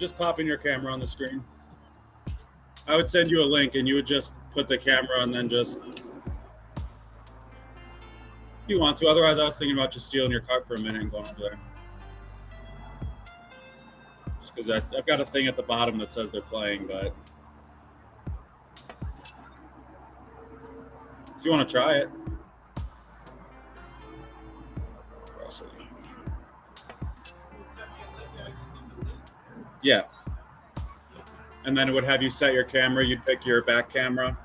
just popping your camera on the screen. I would send you a link, and you would just put the camera and then just if you want to. Otherwise, I was thinking about just stealing your cart for a minute and going over there. Just because I've got a thing at the bottom that says they're playing, but if you want to try it. Yeah. And then it would have you set your camera. You'd pick your back camera.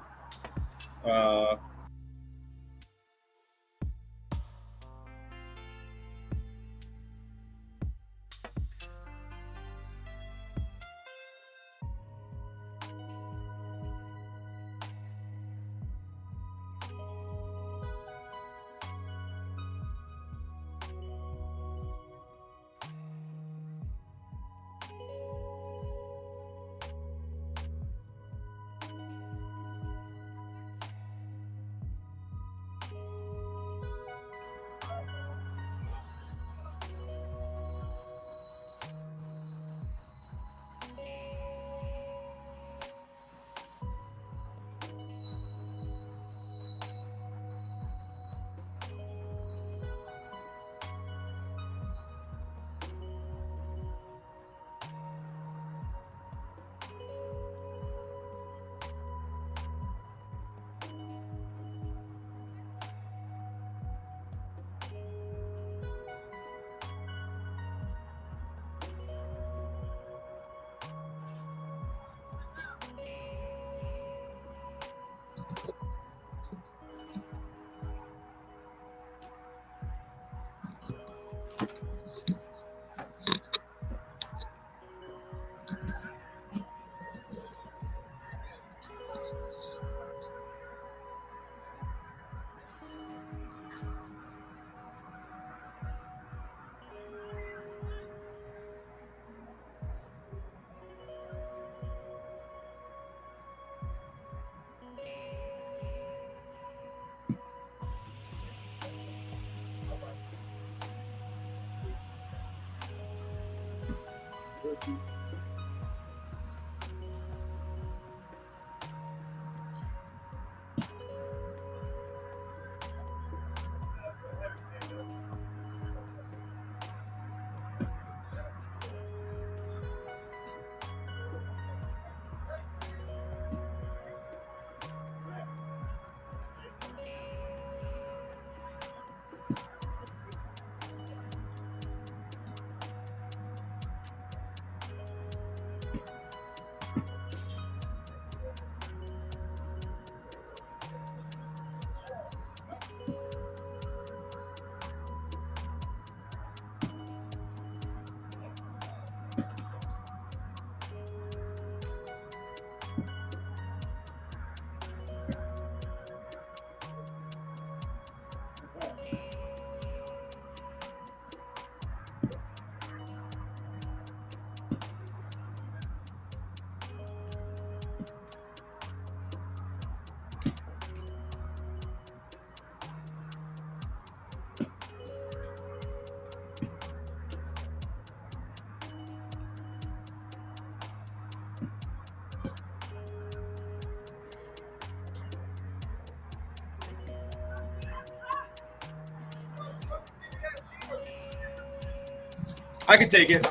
I can take it.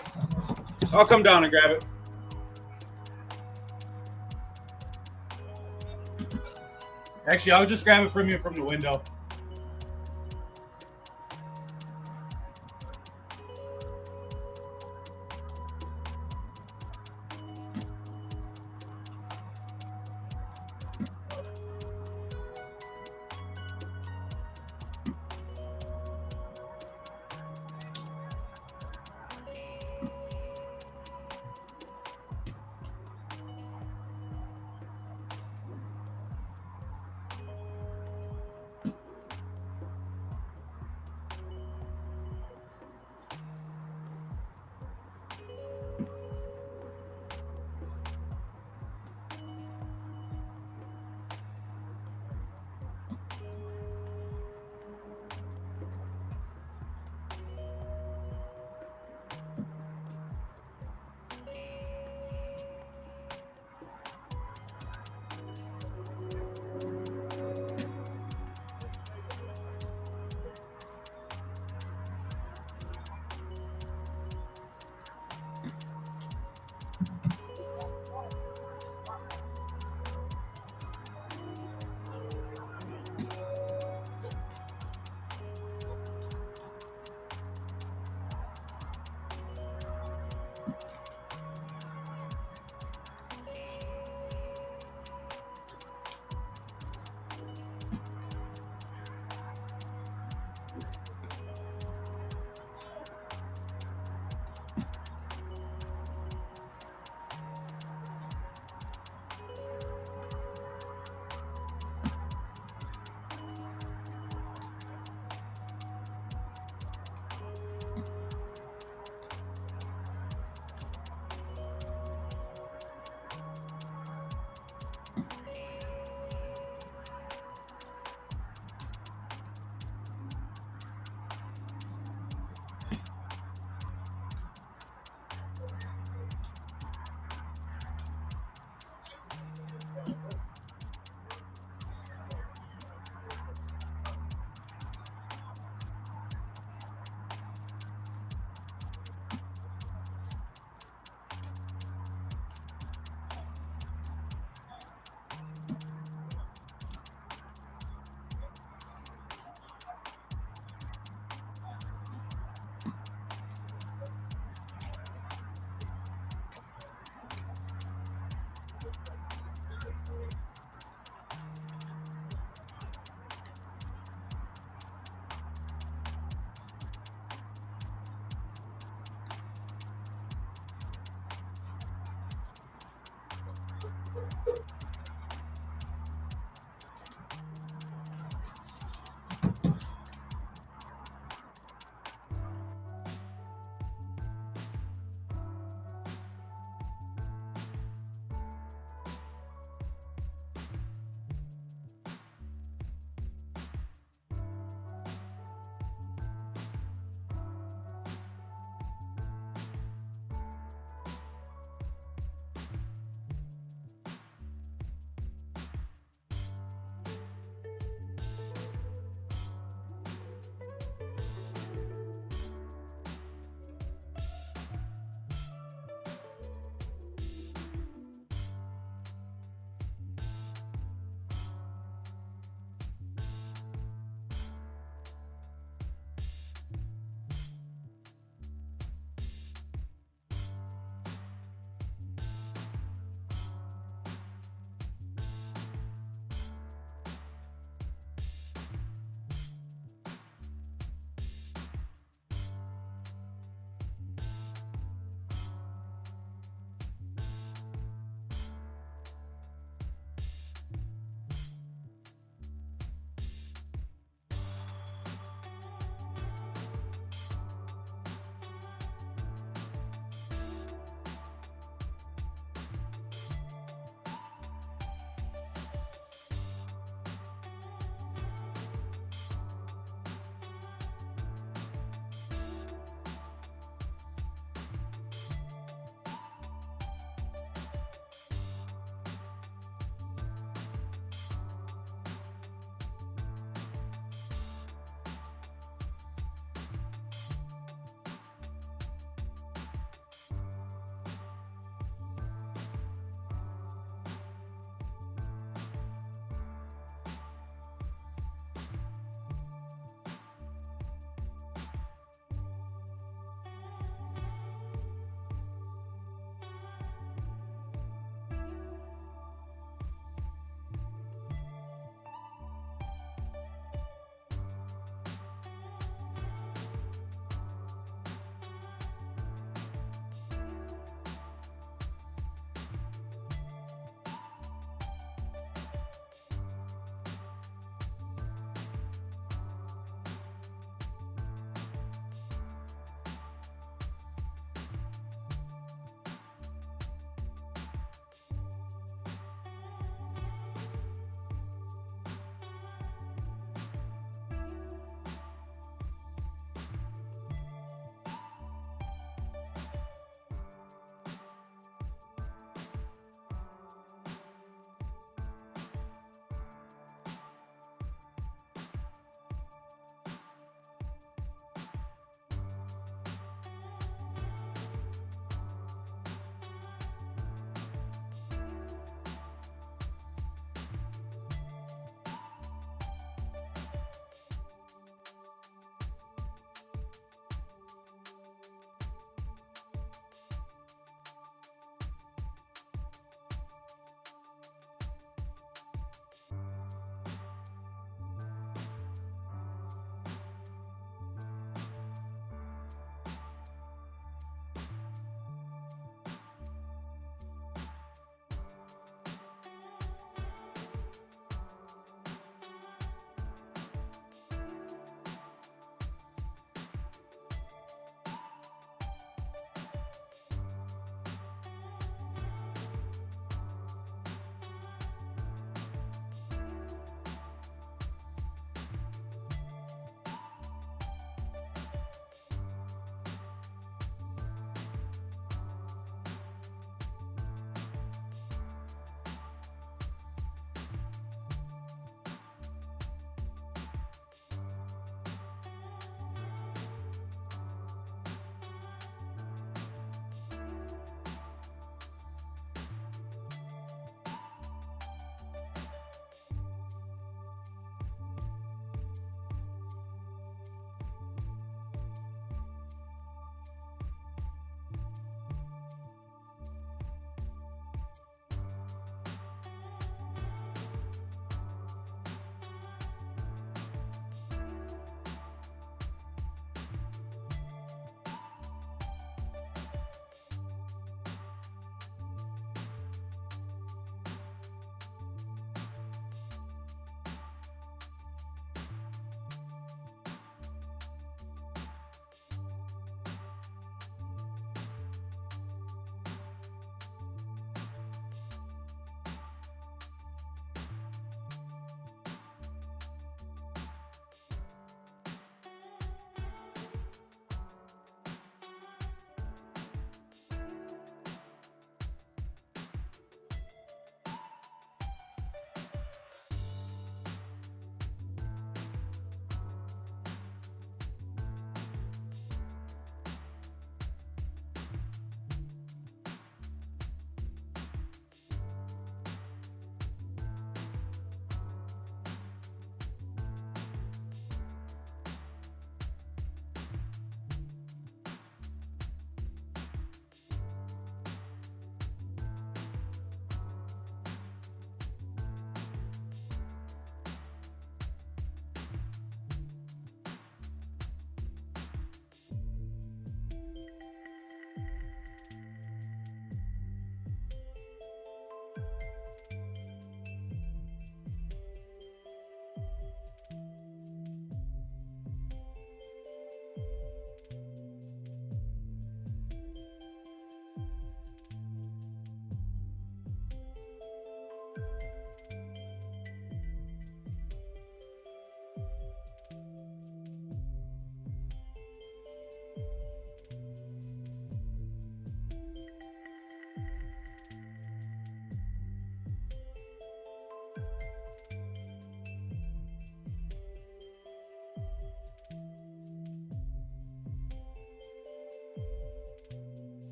I'll come down and grab it. Actually, I'll just grab it from you from the window.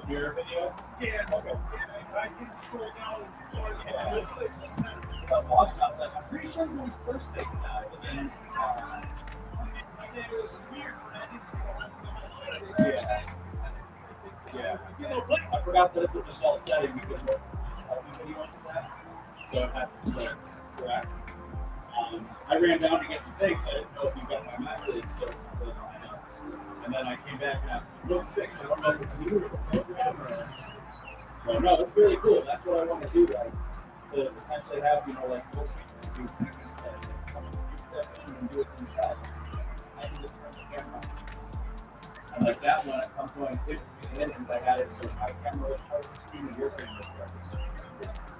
Your video? Yeah. Okay. I can scroll down. I was watching. I was like, I'm pretty sure it's on the first base side, but then. Yeah. Yeah. I forgot that it's a default setting because we're selfie video into that, so it has so it's correct. I ran down to get the thing, so I didn't know if you got my message. And then I came back and it looks fixed. I don't know if it's new or the program or. So no, it's really cool. That's what I want to do, like to potentially have like most people do instead of come and do it themselves. I need to turn the camera on. And like that one at some point, it because I had it so my camera was part of the screen and your camera was part of the screen.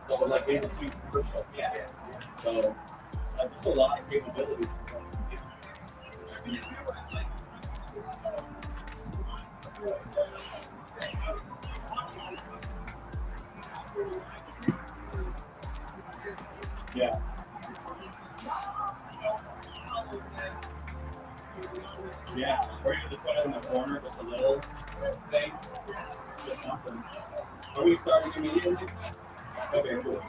So it was like able to push up. Yeah. So there's a lot of capabilities. Yeah. Yeah. Or you just put it in the corner, just a little thing. Just something. Are we starting immediately? Okay, cool.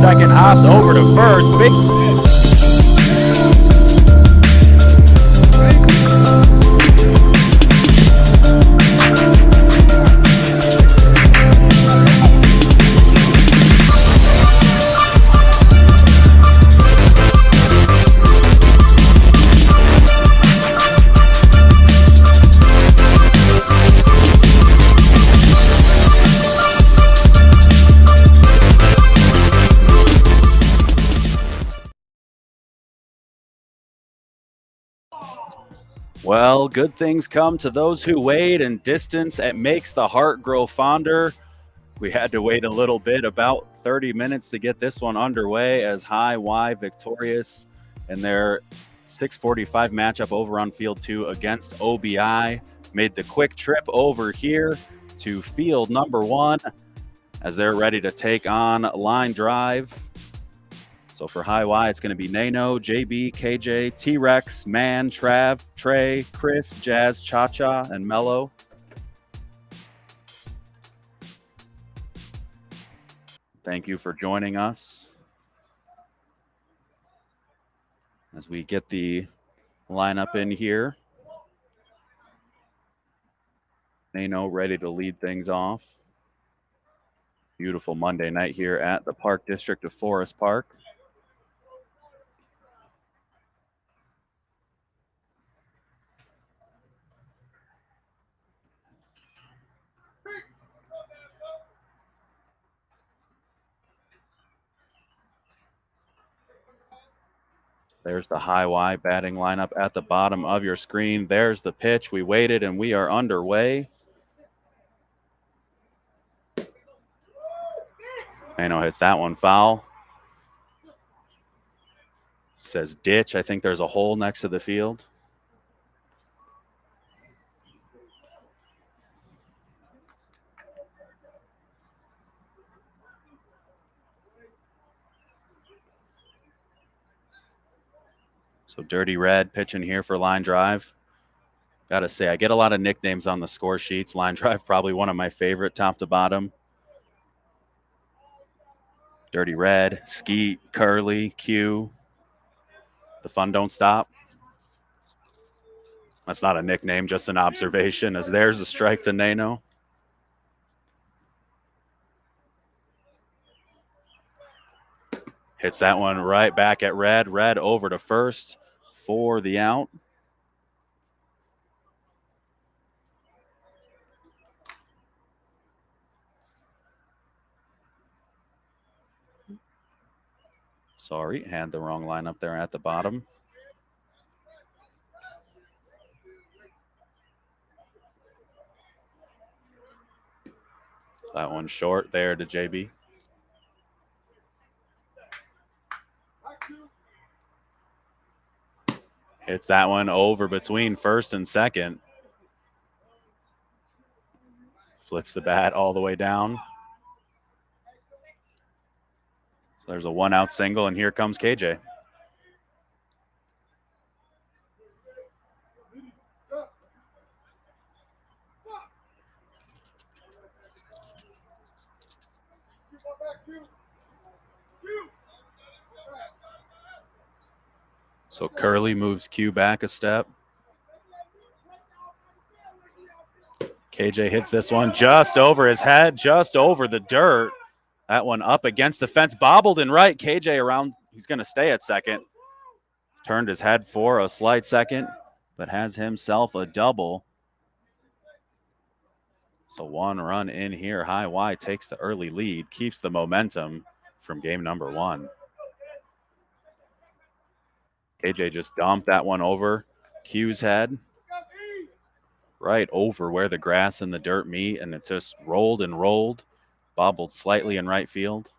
Second, Haas over to first. Big. Well, good things come to those who wait, and distance it makes the heart grow fonder. We had to wait a little bit, about 30 minutes to get this one underway as High Y victorious in their 6:45 matchup over on Field 2 against OBI. Made the quick trip over here to Field number 1 as they're ready to take on Line Drive. So for High Y, it's going to be Nano, JB, KJ, T-Rex, Man, Trav, Trey, Chris, Jazz, Cha-Cha, and Mello. Thank you for joining us as we get the lineup in here. Nano ready to lead things off. Beautiful Monday night here at the Park District of Forest Park. There's the High Y batting lineup at the bottom of your screen. There's the pitch. We waited and we are underway. Nano hits that one foul. Says ditch. I think there's a hole next to the field. So Dirty Red pitching here for Line Drive. Got to say, I get a lot of nicknames on the score sheets. Line Drive, probably one of my favorite top to bottom. Dirty Red, Skeet, Curly, Q. The fun don't stop. That's not a nickname, just an observation, as there's a strike to Nano. Hits that one right back at Red. Red over to first for the out. Sorry, had the wrong line up there at the bottom. That one short there to JB. Hits that one over between first and second. Flips the bat all the way down. So there's a 1-out single, and here comes KJ. So Curley moves Q back a step. KJ hits this one just over his head, just over the dirt. That one up against the fence, bobbled in right. KJ around, he's going to stay at second. Turned his head for a slight second, but has himself a double. So 1 run in here. High Y takes the early lead, keeps the momentum from game number 1. KJ just dumped that one over Q's head, right over where the grass and the dirt meet, and it just rolled and rolled, bobbled slightly in right field.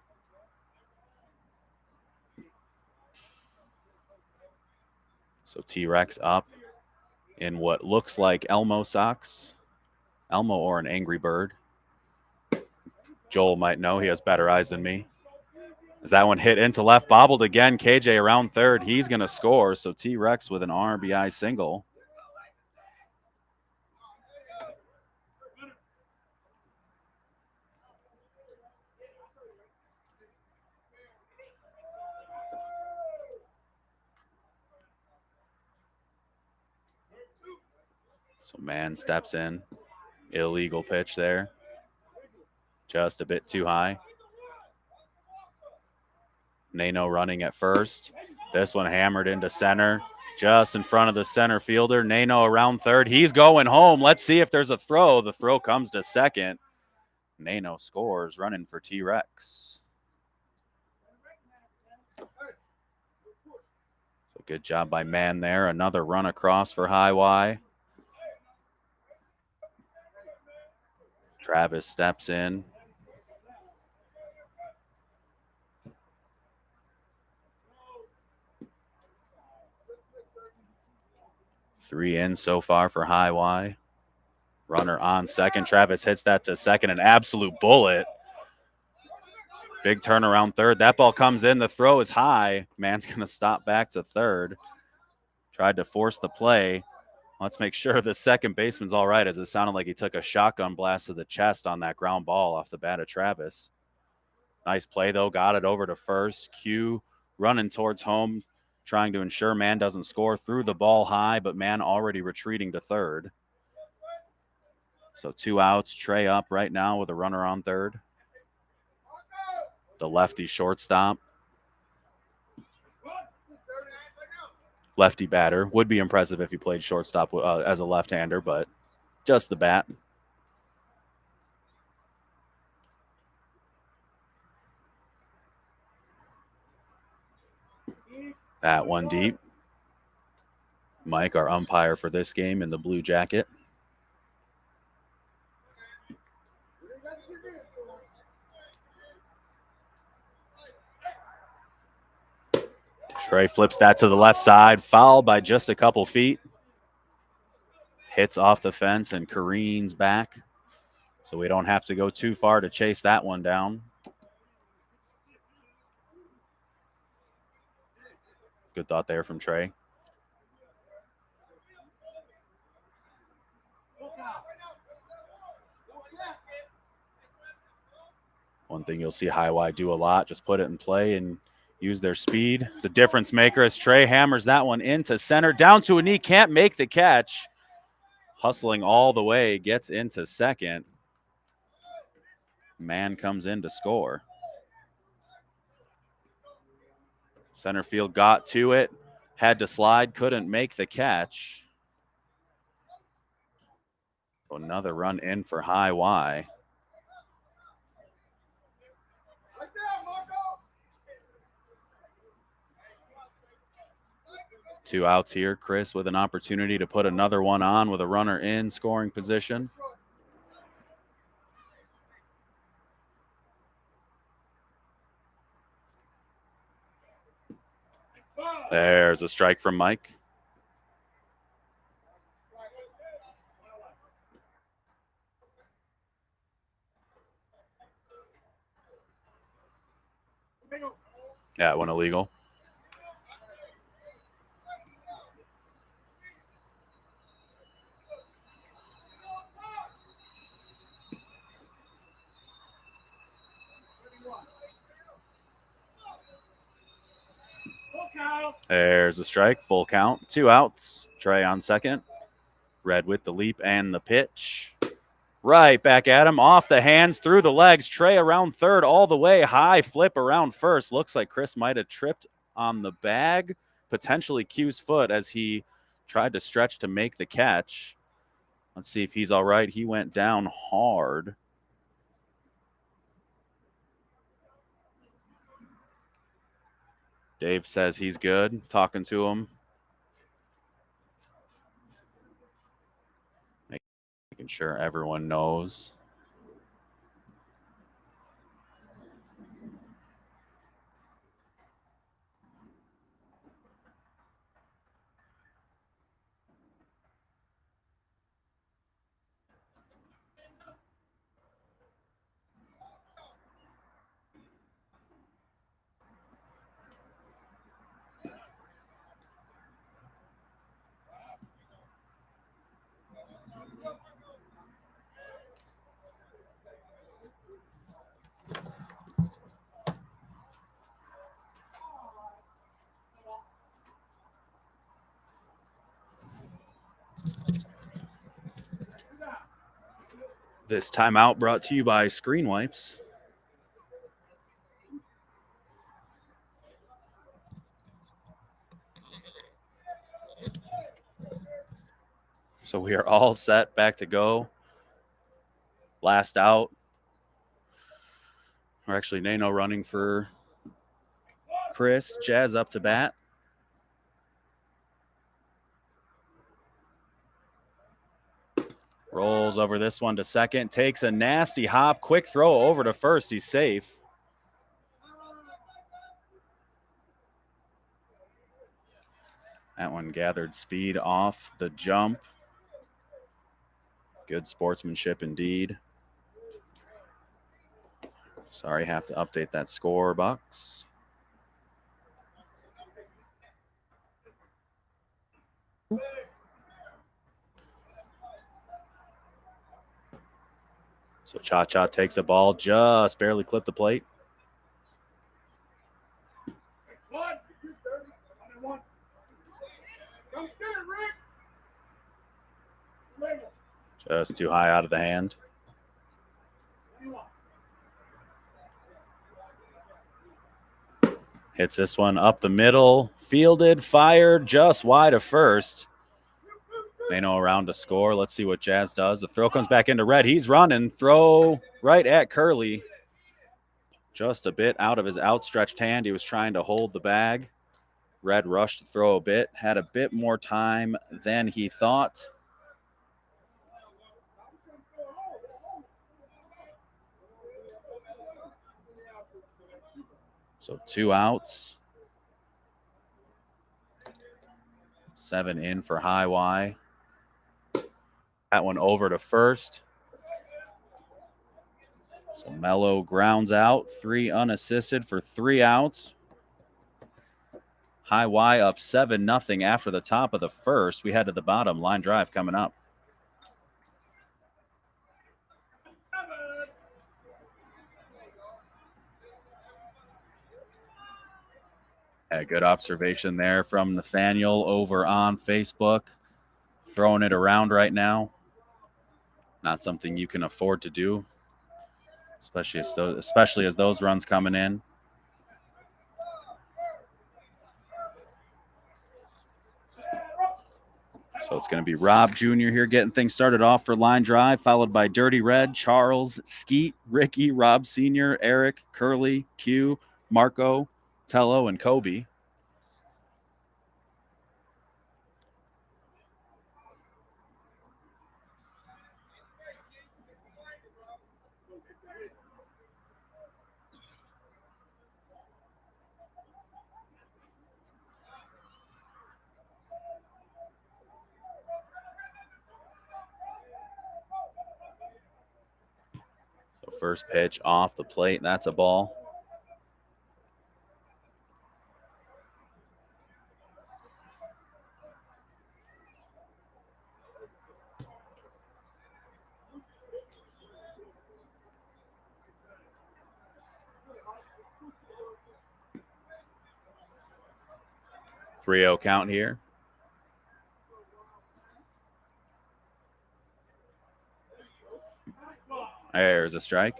So T-Rex up in what looks like Elmo socks. Elmo or an Angry Bird. Joel might know, he has better eyes than me. As that one hit into left, bobbled again. KJ around third. He's going to score. So T-Rex with an RBI single. So man steps in. Illegal pitch there. Just a bit too high. Nano running at first. This one hammered into center, just in front of the center fielder. Nano around third. He's going home. Let's see if there's a throw. The throw comes to second. Nano scores, running for T-Rex. So good job by Man there. Another run across for High Y. Travis steps in. Three in so far for High Y. Runner on second. Travis hits that to second. An absolute bullet. Big turnaround third. That ball comes in. The throw is high. Man's going to stop back to third. Tried to force the play. Let's make sure the second baseman's all right, as it sounded like he took a shotgun blast to the chest on that ground ball off the bat of Travis. Nice play, though. Got it over to first. Q running towards home, trying to ensure Man doesn't score. Threw the ball high, but Man already retreating to third. So 2 outs. Trey up right now with a runner on third. The lefty shortstop. Lefty batter. Would be impressive if he played shortstop as a left-hander, but just the bat. That one deep. Mike, our umpire for this game in the blue jacket. Trey flips that to the left side, fouled by just a couple feet. Hits off the fence and careens back. So we don't have to go too far to chase that one down. Good thought there from Trey. One thing you'll see High Y do a lot, just put it in play and use their speed. It's a difference maker as Trey hammers that one into center. Down to a knee, can't make the catch. Hustling all the way, gets into second. Man comes in to score. Center field got to it, had to slide, couldn't make the catch. Another run in for high Y. Two outs here. Chris with an opportunity to put another one on with a runner in scoring position. There's a strike from Mike. That one illegal. There's a strike, full count, 2 outs. Trey on second. Red with the leap and the pitch. Right back at him, off the hands, through the legs. Trey around third all the way, high flip around first. Looks like Chris might have tripped on the bag, potentially Q's foot as he tried to stretch to make the catch. Let's see if he's all right. He went down hard. Dave says he's good, talking to him. Making sure everyone knows. This timeout brought to you by Screen Wipes. So we are all set, back to go. Last out. Or actually, Nano running for Chris. Jazz up to bat. Rolls over this one to second. Takes a nasty hop. Quick throw over to first. He's safe. That one gathered speed off the jump. Good sportsmanship indeed. Sorry, have to update that score box. So Cha-Cha takes a ball, just barely clipped the plate. Just too high out of the hand. Hits this one up the middle. Fielded, fired, just wide of first. Nano around to score. Let's see what Jazz does. The throw comes back into Red. He's running. Throw right at Curly. Just a bit out of his outstretched hand. He was trying to hold the bag. Red rushed to throw a bit. Had a bit more time than he thought. So 2 outs. 7 in for high Y. That one over to first. So Mello grounds out. 3 unassisted for 3 outs. High Y up 7-0 after the top of the first. We head to the bottom. Line drive coming up. Yeah, good observation there from Nathaniel over on Facebook. Throwing it around right now. Not something you can afford to do, especially as those runs coming in. So it's going to be Rob Jr. here getting things started off for line drive, followed by Dirty Red, Charles, Skeet, Ricky, Rob Sr., Eric, Curly, Q, Marco, Tello, and Kobe. So first pitch off the plate, that's a ball. Three-0 count here. There's a strike.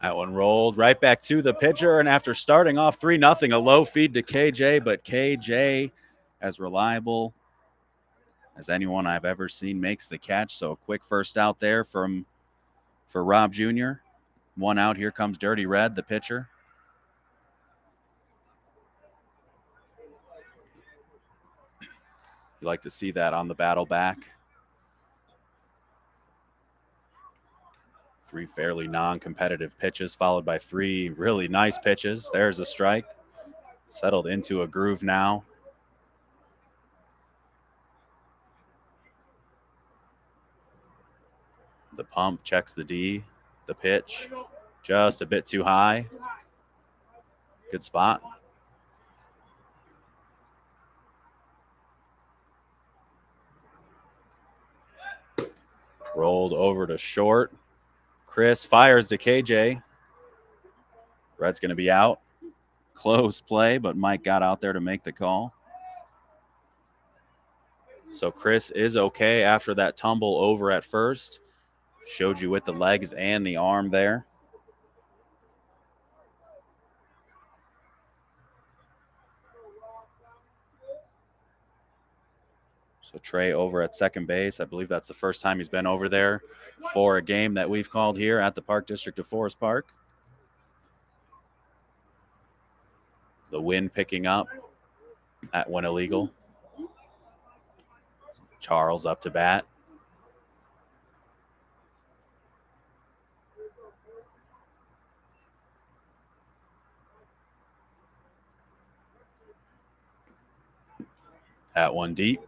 That one rolled right back to the pitcher, and after starting off 3-0, a low feed to KJ, but KJ, as reliable as anyone I've ever seen, makes the catch. So a quick first out there for Rob Jr. One out. Here comes Dirty Red, the pitcher. You like to see that on the battle back. Three fairly non-competitive pitches, followed by three really nice pitches. There's a strike. Settled into a groove now. The pump checks the D. The pitch just a bit too high. Good spot. Rolled over to short. Chris fires to KJ. Red's going to be out. Close play, but Mike got out there to make the call. So Chris is okay after that tumble over at first. Showed you with the legs and the arm there. So Trey over at second base. I believe that's the first time he's been over there for a game that we've called here at the Park District of Forest Park. The wind picking up at Winnelega Eagle. Charles up to bat. That one deep.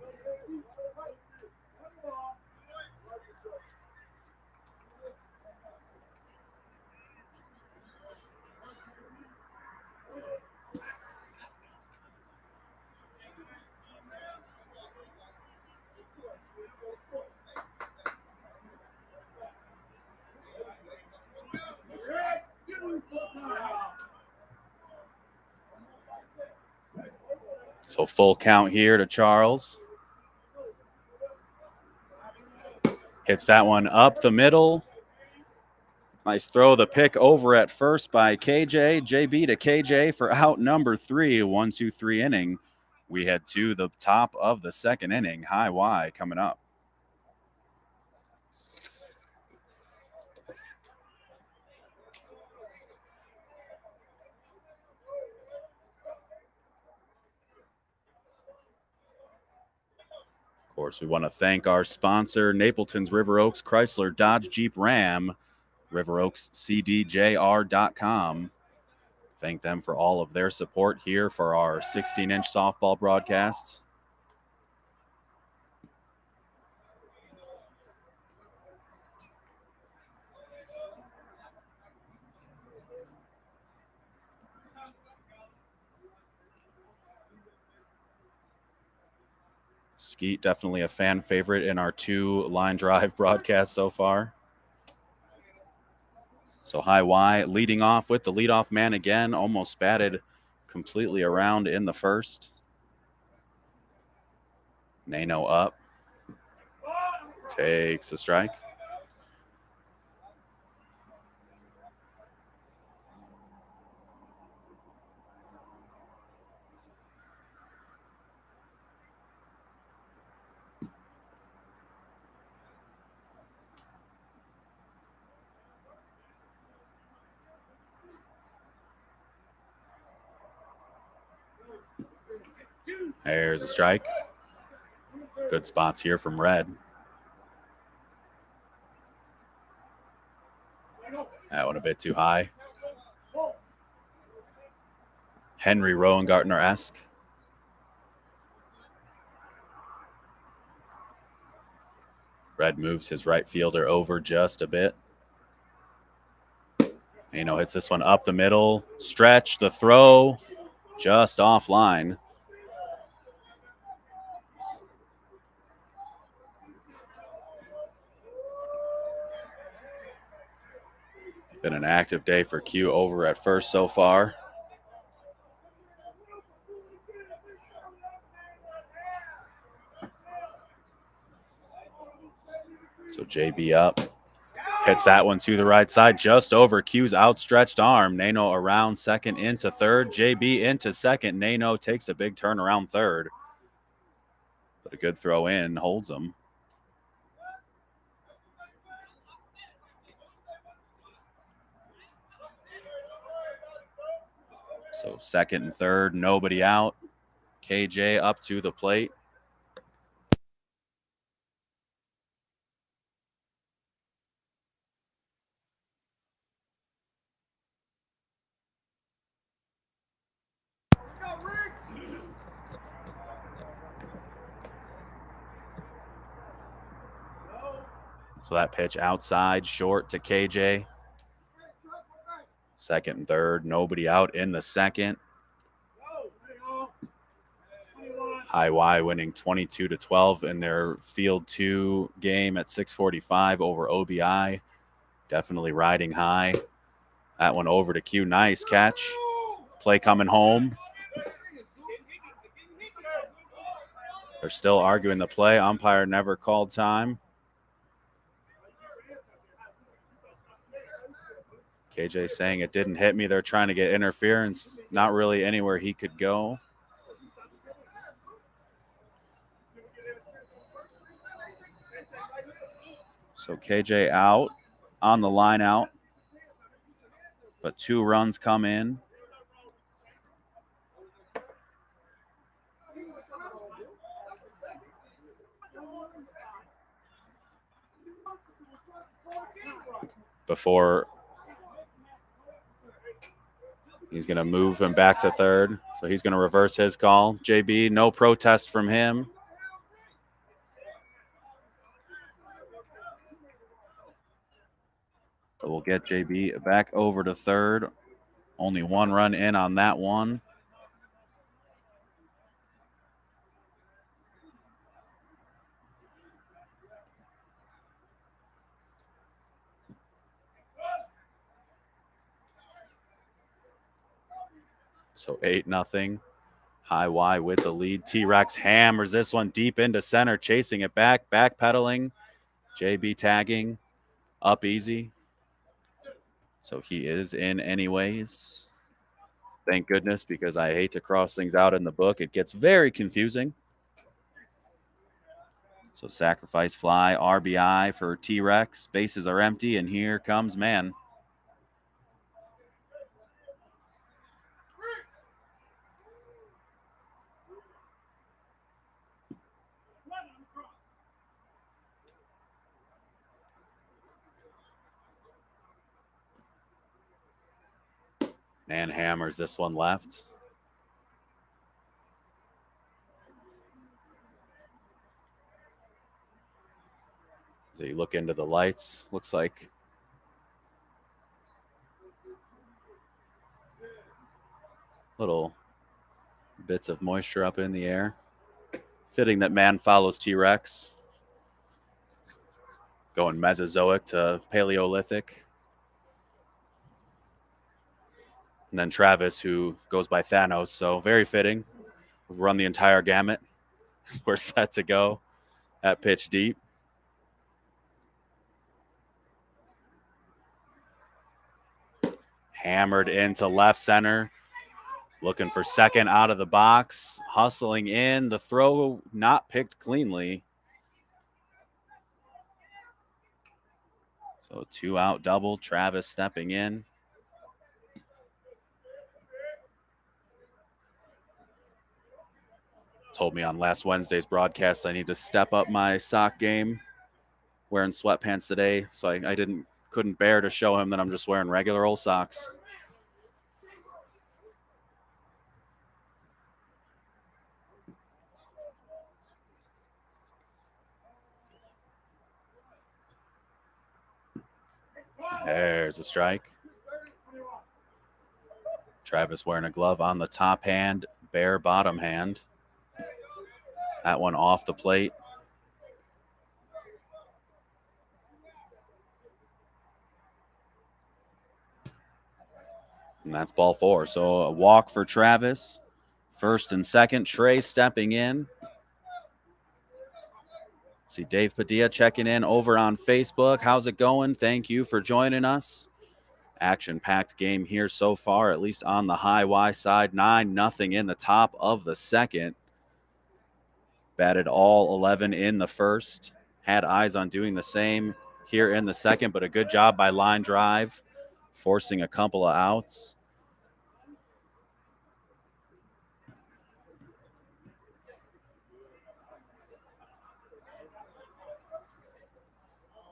So full count here to Charles. Hits that one up the middle. Nice throw. The pick over at first by KJ. JB to KJ for out number 3. 1-2-3 inning. We head to the top of the second inning. High Y coming up. Of course, we want to thank our sponsor, Napleton's River Oaks Chrysler Dodge Jeep Ram, riveroakscdjr.com. Thank them for all of their support here for our 16-inch softball broadcasts. Skeet, definitely a fan favorite in our 2 line drive broadcasts so far. So High Y leading off with the leadoff man again, almost batted completely around in the first. Nano up. Takes a strike. There's a strike. Good spots here from Red. That one a bit too high. Henry Rowengartner-esque. Red moves his right fielder over just a bit. Nano hits this one up the middle. Stretch, the throw, just offline. Been an active day for Q over at first so far. So JB up. Hits that one to the right side, just over Q's outstretched arm. Nano around second into third. JB into second. Nano takes a big turn around third. But a good throw in holds him. So second and third, nobody out. KJ up to the plate. So that pitch outside, short to KJ. Second and third, nobody out in the second. High Y winning 22-12 in their Field 2 game at 6:45 over OBI. Definitely riding high. That one over to Q. Nice catch. Play coming home. They're still arguing the play. Umpire never called time. KJ saying it didn't hit me. They're trying to get interference. Not really anywhere he could go. So KJ out, on the line out. But 2 runs come in. Before he's going to move him back to third. So he's going to reverse his call. JB, no protest from him. So we'll get JB back over to third. Only 1 run in on that one. So 8-0. High Y with the lead. T-Rex hammers this one deep into center, chasing it back, backpedaling. JB tagging, up easy. So he is in anyways. Thank goodness, because I hate to cross things out in the book. It gets very confusing. So sacrifice fly, RBI for T-Rex. Bases are empty, and here comes man. Man hammers this one left. So you look into the lights, looks like little bits of moisture up in the air. Fitting that man follows T-Rex. Going Mesozoic to Paleolithic. And then Travis, who goes by Thanos, so very fitting. We've run the entire gamut. We're set to go at pitch deep. Hammered into left center. Looking for second out of the box. Hustling in. The throw not picked cleanly. So 2-out double. Travis stepping in. Told me on last Wednesday's broadcast I need to step up my sock game. Wearing sweatpants today, so I couldn't bear to show him that I'm just wearing regular old socks. There's a strike. Travis wearing a glove on the top hand, bare bottom hand. That one off the plate. And that's ball 4. So a walk for Travis. First and second, Trey stepping in. See Dave Padilla checking in over on Facebook. How's it going? Thank you for joining us. Action-packed game here so far, at least on the high Y side. 9-0 in the top of the second. Batted all 11 in the first. Had eyes on doing the same here in the second, but a good job by Line Drive, forcing a couple of outs.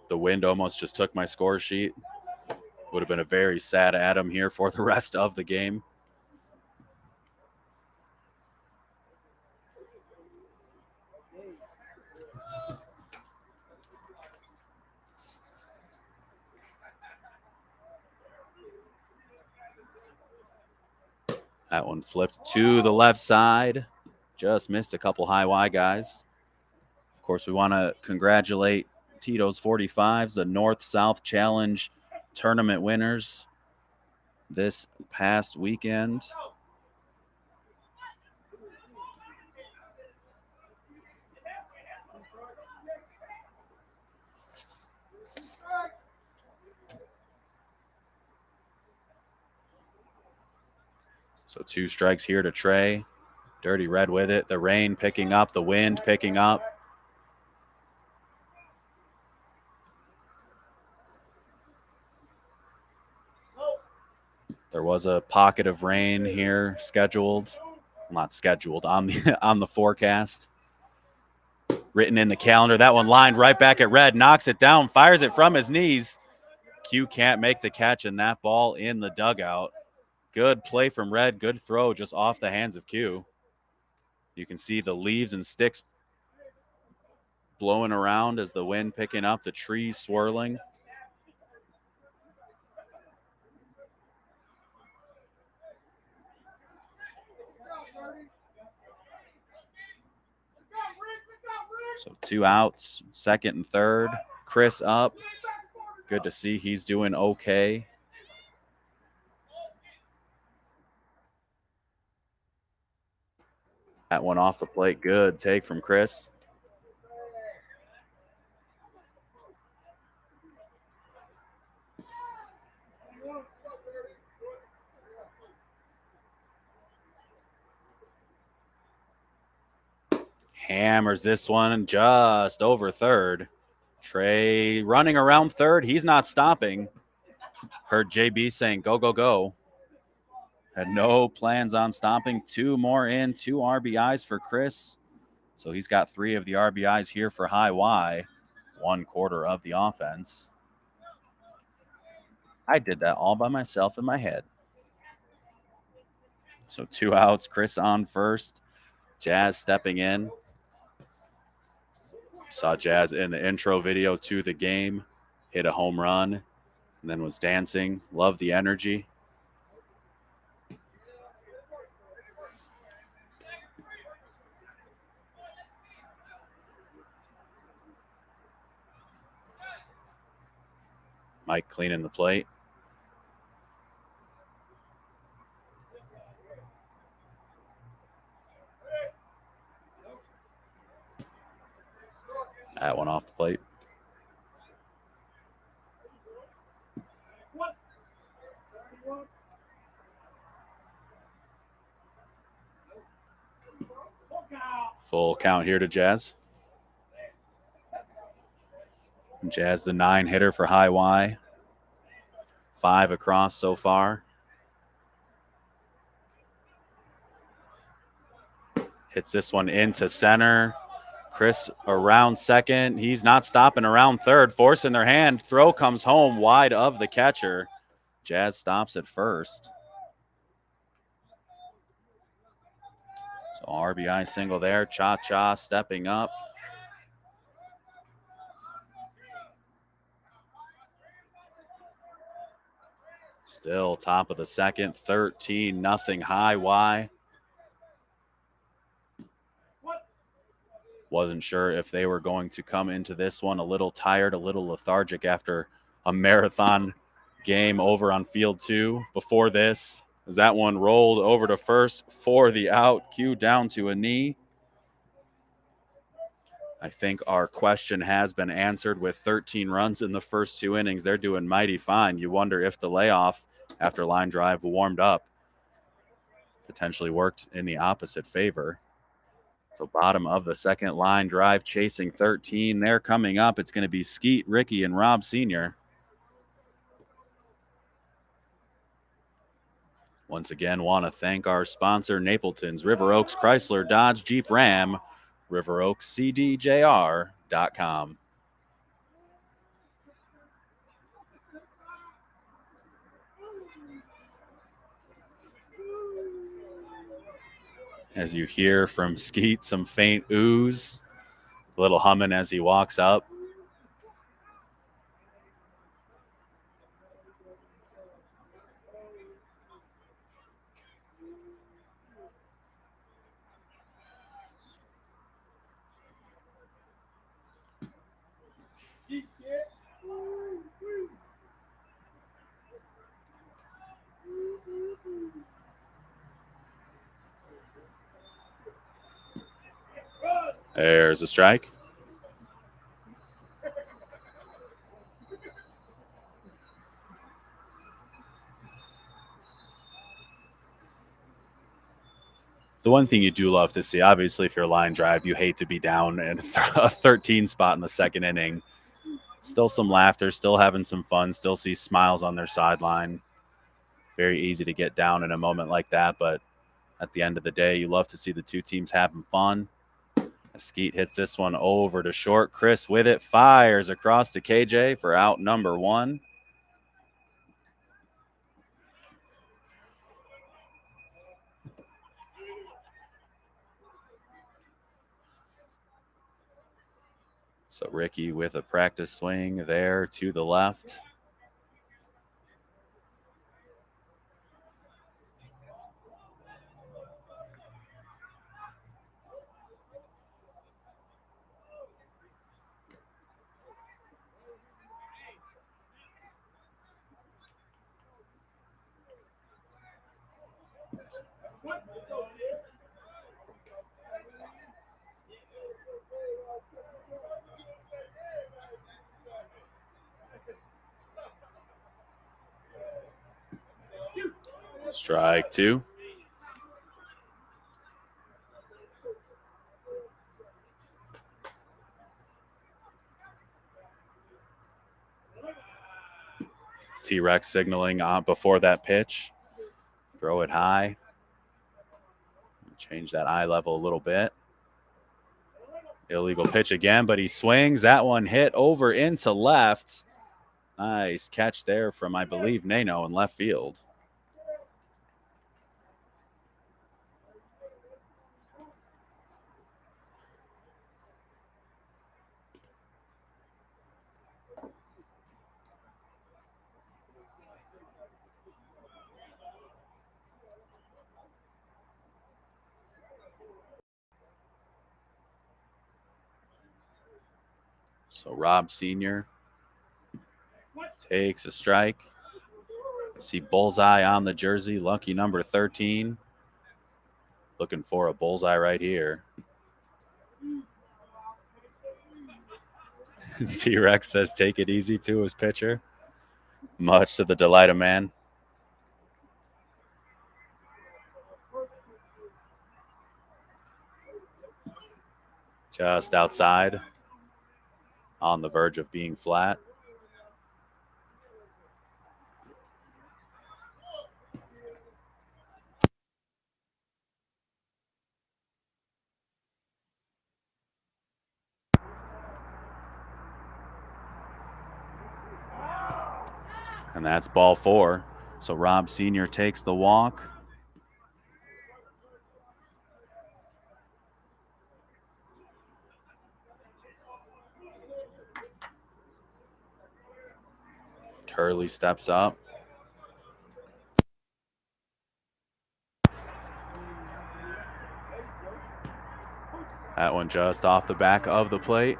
The wind almost just took my score sheet. Would have been a very sad Adam here for the rest of the game. That one flipped to the left side. Just missed a couple high Y guys. Of course, we want to congratulate Tito's 45s, the North-South Challenge tournament winners this past weekend. So 2 strikes here to Trey. Dirty Red with it. The rain picking up, the wind picking up. There was a pocket of rain here scheduled. Not scheduled, on the forecast. Written in the calendar. That one lined right back at Red. Knocks it down, fires it from his knees. Q can't make the catch, and that ball in the dugout. Good play from Red. Good throw just off the hands of Q. You can see the leaves and sticks blowing around as the wind picking up, the trees swirling. So 2 outs, second and third. Chris up. Good to see he's doing okay. That one off the plate. Good take from Chris. Hammers this one just over third. Trey running around third. He's not stopping. Heard JB saying, go, go, go. Had no plans on stopping. 2 more in, 2 RBIs for Chris. So he's got 3 of the RBIs here for high Y. 1/4 of the offense. I did that all by myself in my head. So 2 outs, Chris on first. Jazz stepping in. Saw Jazz in the intro video to the game. Hit a home run and then was dancing. Love the energy. Mike cleaning the plate. one off the plate. Full count here to Jazz. Jazz, the 9 hitter for High Y. 5 across so far. Hits this one into center. Chris around second. He's not stopping around third, forcing their hand. Throw comes home wide of the catcher. Jazz stops at first. So RBI single there. Cha-Cha stepping up. Still top of the second, 13-0 High Y. Wasn't sure if they were going to come into this one a little tired, a little lethargic after a marathon game over on field 2 before this. As that one rolled over to first for the out, Q down to a knee. I think our question has been answered with 13 runs in the first 2 innings. They're doing mighty fine. You wonder if the layoff after line drive warmed up potentially worked in the opposite favor. So bottom of the second, line drive chasing 13. They're coming up. It's going to be Skeet, Ricky, and Rob Sr. Once again, want to thank our sponsor, Napleton's River Oaks Chrysler Dodge Jeep Ram, riveroakscdjr.com. As you hear from Skeet, some faint ooze, a little humming as he walks up. There's a strike. The one thing you do love to see, obviously, if you're a line drive, you hate to be down in a 13 spot in the second inning. Still some laughter, still having some fun, still see smiles on their sideline. Very easy to get down in a moment like that, but at the end of the day, you love to see the two teams having fun. Skeet hits this one over to short. Chris with it, fires across to KJ for out number 1. So Ricky with a practice swing there to the left. Strike 2. T-Rex signaling before that pitch. Throw it high. Change that eye level a little bit. Illegal pitch again, but he swings. That one hit over into left. Nice catch there from, I believe, Nano in left field. So Rob Sr. takes a strike. See bullseye on the jersey, lucky number 13. Looking for a bullseye right here. T-Rex says take it easy to his pitcher, much to the delight of man. Just outside, on the verge of being flat. And that's ball 4. So Rob Sr. takes the walk. Curley steps up. That one just off the back of the plate.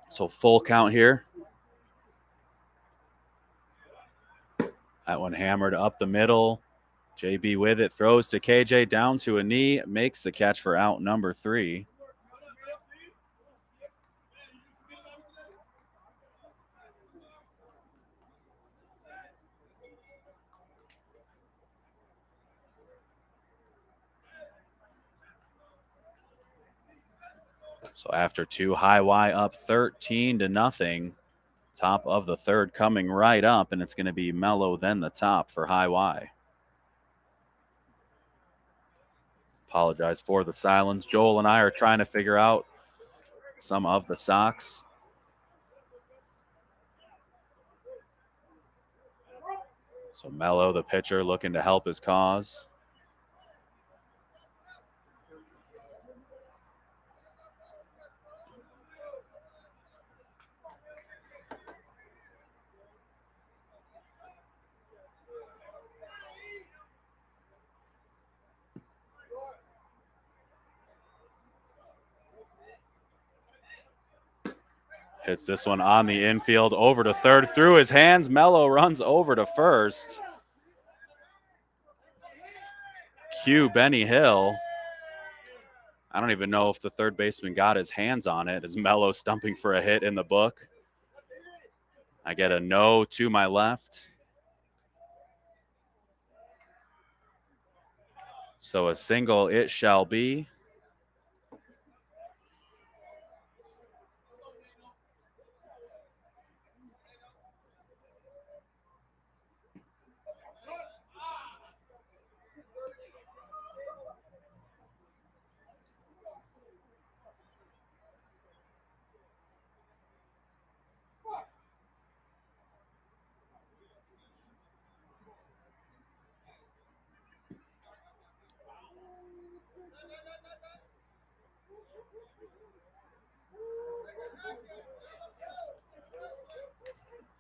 So full count here. That one hammered up the middle. JB with it, throws to KJ, down to a knee, makes the catch for out number 3. So after 2, High Y up 13-0. Top of the 3rd coming right up, and it's going to be Mello then the top for High Y. Apologize for the silence. Joel and I are trying to figure out some of the Sox. So Mello, the pitcher, looking to help his cause. Hits this one on the infield, over to third, through his hands. Mello runs over to first. Cue Benny Hill. I don't even know if the third baseman got his hands on it, as Mello stumping for a hit in the book. I get a no to my left. So a single it shall be.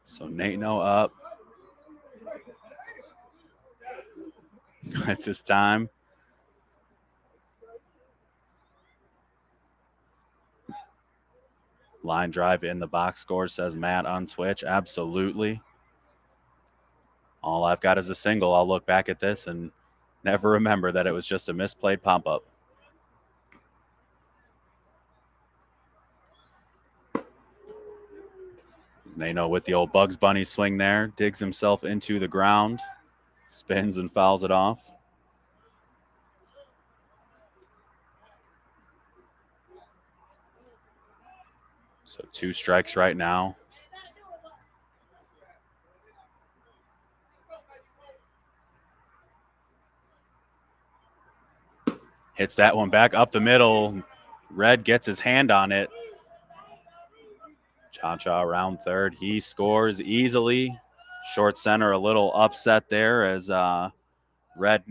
So Naino up. It's his time. Line drive in the box score, says Matt on Twitch. Absolutely. All I've got is a single. I'll look back at this and never remember that it was just a misplayed pop-up. Naino with the old Bugs Bunny swing there, digs himself into the ground, spins and fouls it off. So 2 strikes right now. Hits that one back up the middle. Red gets his hand on it. Cha-Cha around third. He scores easily. Short center a little upset there as Red,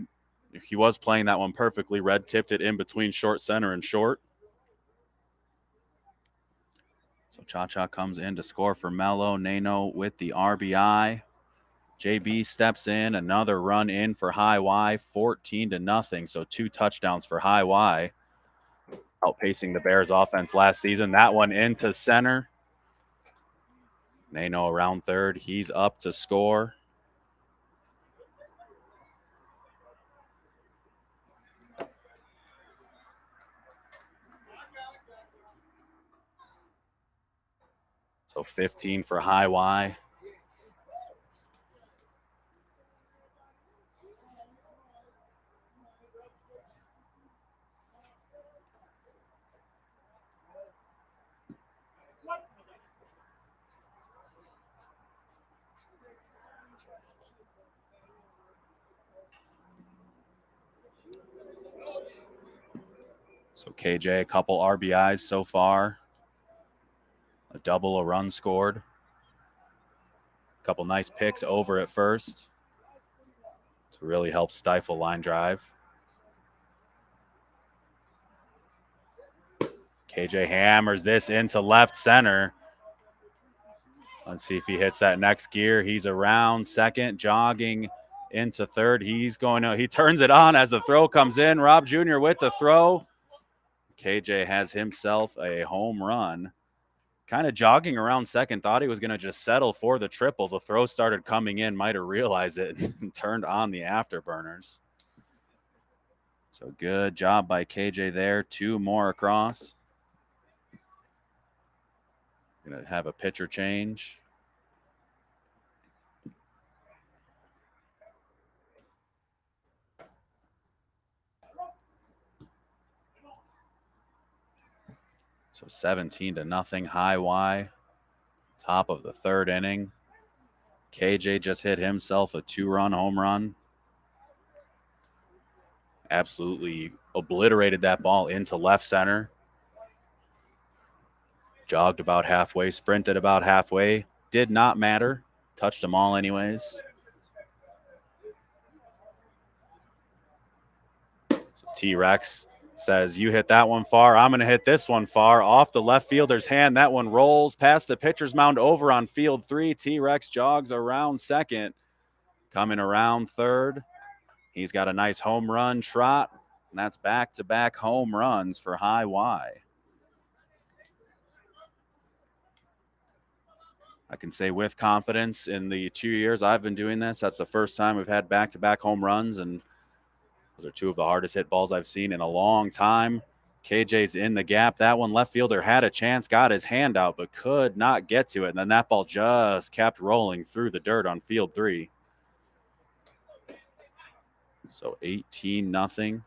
he was playing that one perfectly. Red tipped it in between short center and short. So Cha-Cha comes in to score for Mello. Nano with the RBI. JB steps in, another run in for High Y, 14-0. So 2 touchdowns for High Y, outpacing the Bears offense last season. That one into center. Nano around third. He's up to score. So 15 for High Y. So KJ, a couple RBIs so far. A double, a run scored. A couple nice picks over at first to really help stifle line drive. KJ hammers this into left center. Let's see if he hits that next gear. He's around second, jogging into third. He turns it on as the throw comes in. Rob Jr. with the throw. KJ has himself a home run. Kind of jogging around second, thought he was going to just settle for the triple. The throw started coming in, might have realized it and turned on the afterburners. So good job by KJ there. 2 more across. Going to have a pitcher change. So 17-0, High Y. Top of the third inning. KJ just hit himself a 2-run home run. Absolutely obliterated that ball into left center. Jogged about halfway, sprinted about halfway. Did not matter. Touched them all anyways. So T-Rex says, you hit that one far, I'm going to hit this one far. Off the left fielder's hand, that one rolls past the pitcher's mound over on field 3. T-Rex jogs around second, coming around third. He's got a nice home run trot, and that's back-to-back home runs for High Y. I can say with confidence in the 2 years I've been doing this, that's the first time we've had back-to-back home runs, and those are 2 of the hardest hit balls I've seen in a long time. KJ's in the gap. That one left fielder had a chance, got his hand out, but could not get to it. And then that ball just kept rolling through the dirt on field 3. So 18-0.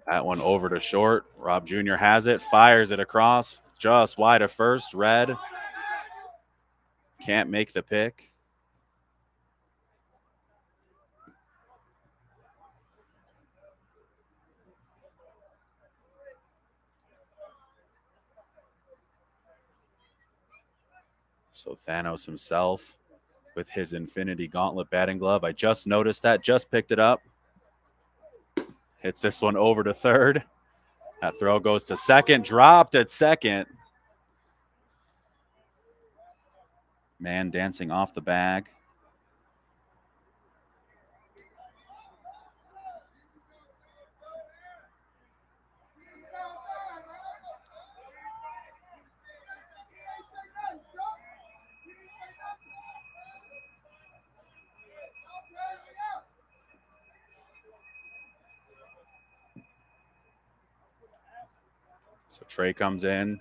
That one over to short. Rob Jr. has it, fires it across, just wide of first. Red can't make the pick. So Thanos himself with his Infinity Gauntlet batting glove. I just noticed that, just picked it up. Hits this one over to third. That throw goes to second, dropped at second. Man dancing off the bag. So Trey comes in.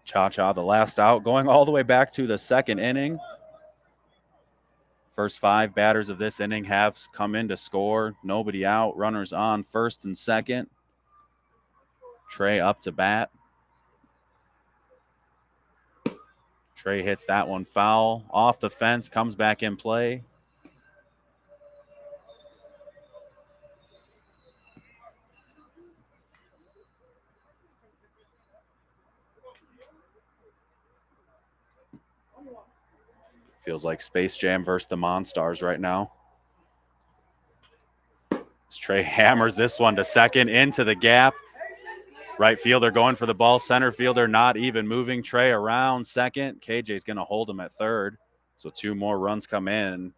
Cha-Cha, the last out, going all the way back to the second inning. First 5 batters of this inning have come in to score. Nobody out. Runners on first and second. Trey up to bat. Trey hits that one foul. Off the fence, comes back in play. Feels like Space Jam versus the Monstars right now. As Trey hammers this one to second into the gap. Right fielder going for the ball. Center fielder not even moving. Trey around second. KJ's going to hold him at third. So 2 more runs come in.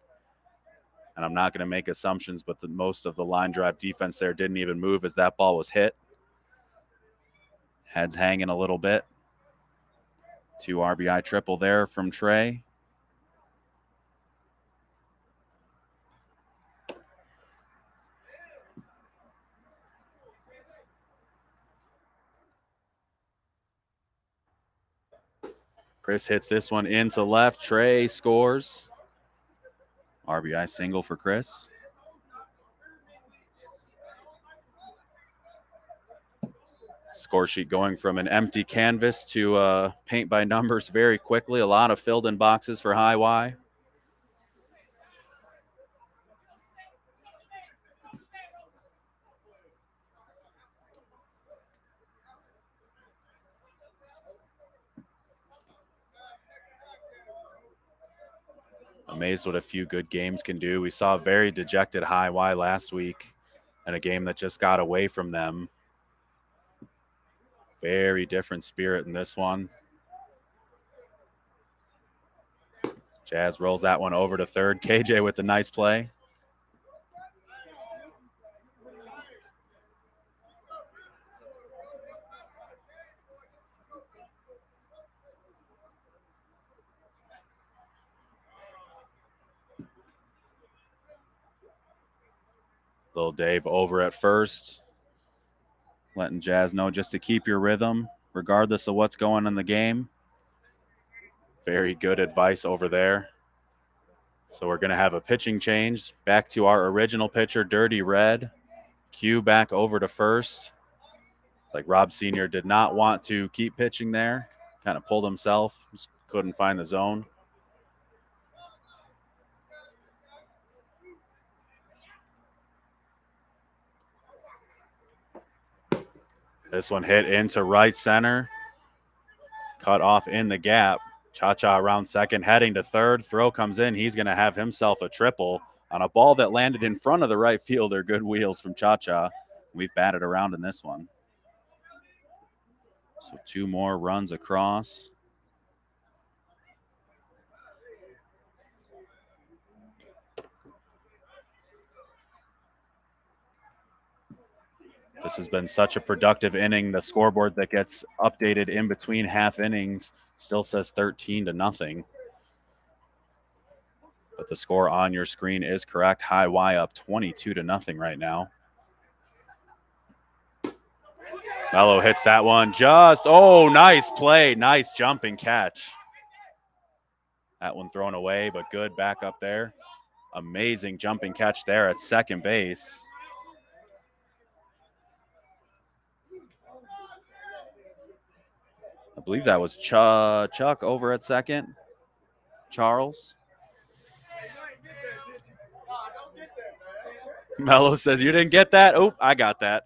And I'm not going to make assumptions, but most of the line drive defense there didn't even move as that ball was hit. Heads hanging a little bit. 2 RBI triple there from Trey. Chris hits this one into left. Trey scores. RBI single for Chris. Score sheet going from an empty canvas to paint by numbers very quickly. A lot of filled in boxes for High Y. Amazed what a few good games can do. We saw a very dejected High Y last week in a game that just got away from them. Very different spirit in this one. Jazz rolls that one over to third. KJ with the nice play. Little Dave over at first, letting Jazz know just to keep your rhythm, regardless of what's going on in the game. Very good advice over there. So we're going to have a pitching change. Back to our original pitcher, Dirty Red. Q back over to first. Like Rob Sr. did not want to keep pitching there. Kind of pulled himself. Just couldn't find the zone. This one hit into right center. Cut off in the gap. Cha-Cha around second, heading to third. Throw comes in. He's going to have himself a triple on a ball that landed in front of the right fielder. Good wheels from Cha-Cha. We've batted around in this one. So 2 more runs across. This has been such a productive inning. The scoreboard that gets updated in between half innings still says 13-0. But the score on your screen is correct. High Y up 22-0 right now. Mello hits that one nice play. Nice jumping catch. That one thrown away, but good back up there. Amazing jumping catch there at second base. I believe that was Chuck over at second. Charles. Mello says, you didn't get that? Oh, I got that.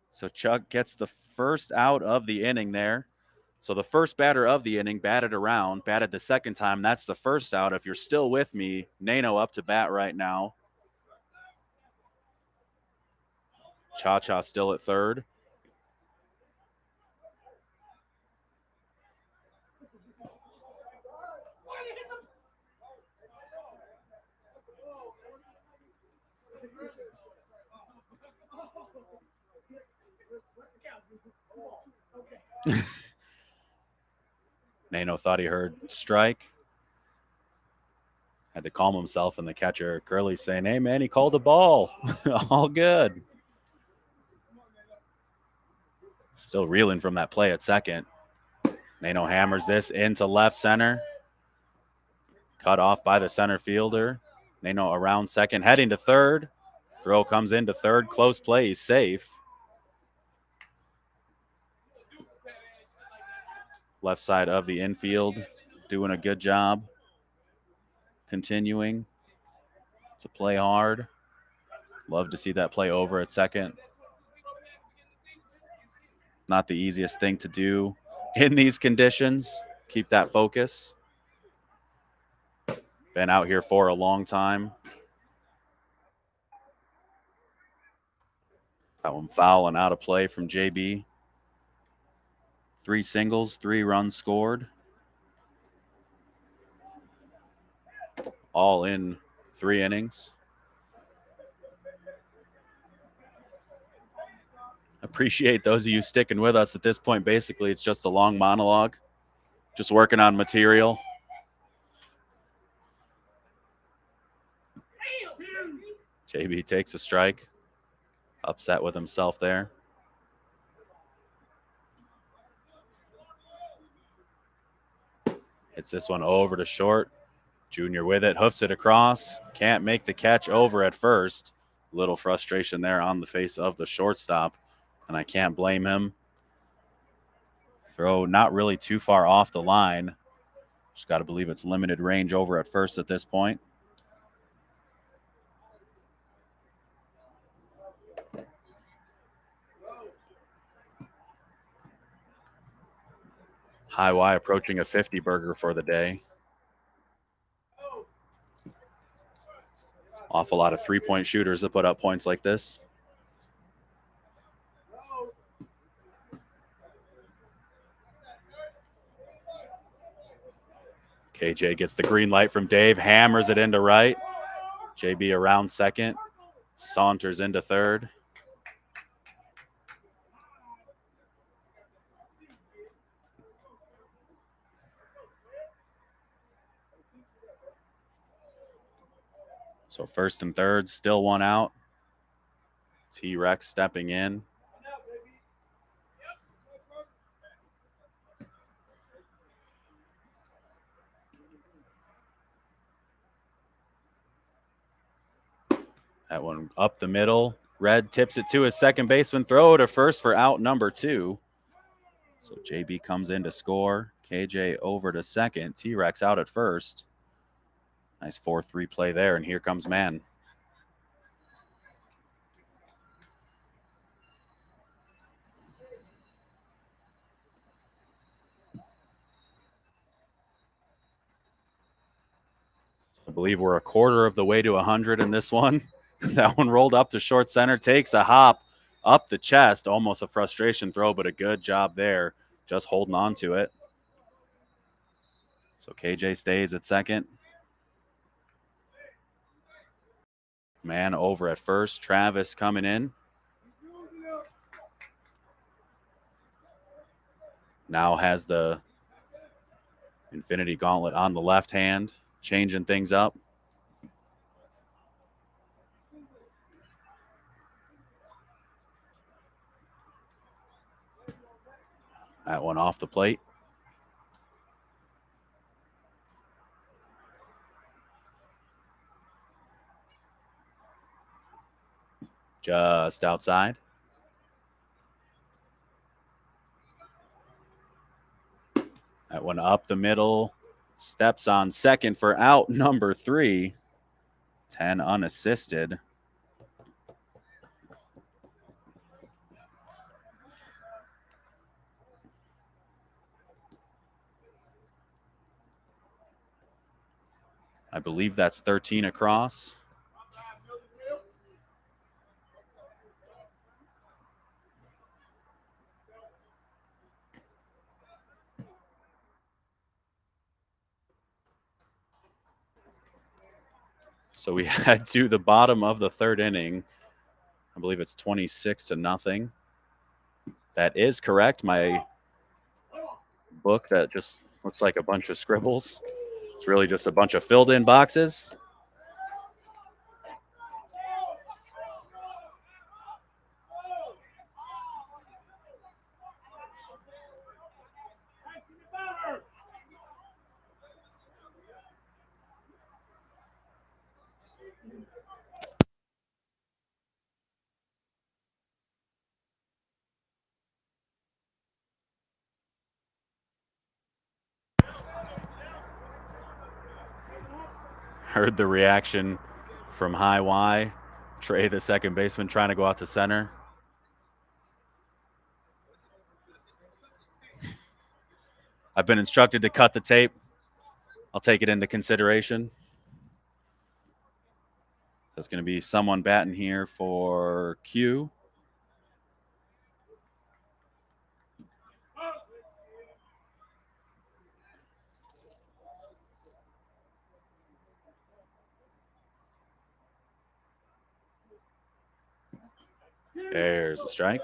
So Chuck gets the first out of the inning there. So the first batter of the inning batted the second time. That's the first out. If you're still with me, Nano up to bat right now. Cha-Cha still at third. Nano thought he heard strike. Had to calm himself, and the catcher, Curly, saying, hey, man, he called a ball. All good. Still reeling from that play at second. Nano hammers this into left center. Cut off by the center fielder. Nano around second, heading to third. Throw comes into third. Close play. He's safe. Left side of the infield doing a good job. Continuing to play hard. Love to see that play over at second. Not the easiest thing to do in these conditions. Keep that focus. Been out here for a long time. That one foul and out of play from JB. 3 singles, 3 runs scored. All in 3 innings. Appreciate those of you sticking with us at this point. Basically, it's just a long monologue. Just working on material. JB takes a strike. Upset with himself there. Hits this one over to short. Junior with it, hoofs it across. Can't make the catch over at first. Little frustration there on the face of the shortstop, and I can't blame him. Throw not really too far off the line. Just got to believe it's limited range over at first at this point. High Y approaching a 50 burger for the day. Awful lot of 3-point shooters that put up points like this. KJ gets the green light from Dave, hammers it into right. JB around second, saunters into third. So first and third, still one out. T-Rex stepping in. That one up the middle. Red tips it to his second baseman. Throw to first for out number 2. So JB comes in to score. KJ over to second. T-Rex out at first. Nice 4-3 play there, and here comes man. I believe we're a quarter of the way to 100 in this one. That one rolled up to short center, takes a hop up the chest. Almost a frustration throw, but a good job there, just holding on to it. So KJ stays at second. Man over at first. Travis coming in. Now has the Infinity Gauntlet on the left hand, changing things up. That one off the plate. Just outside. That one up the middle. Steps on second for out number 3. 10 unassisted. I believe that's 13 across. So we head to the bottom of the third inning. I believe it's 26-0. That is correct. My book that just looks like a bunch of scribbles. It's really just a bunch of filled in boxes. Heard the reaction from High Y. Trey, the second baseman, trying to go out to center. I've been instructed to cut the tape. I'll take it into consideration. There's going to be someone batting here for Q. There's a strike.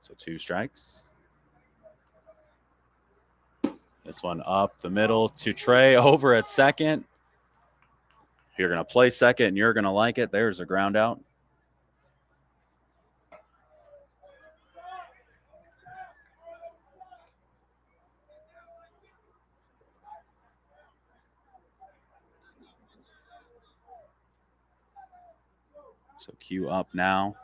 So 2 strikes. This one up the middle to Trey, over at second. You're going to play second, and you're going to like it. There's a ground out. So Q up now.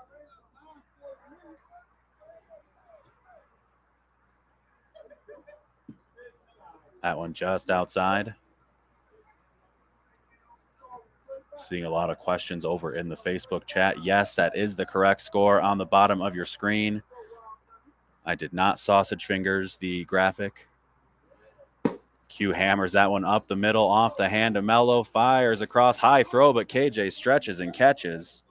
That one just outside. Seeing a lot of questions over in the Facebook chat. Yes, that is the correct score on the bottom of your screen. I did not sausage fingers the graphic. Q hammers that one up the middle, off the hand of Mello. Fires across, high throw, but KJ stretches and catches.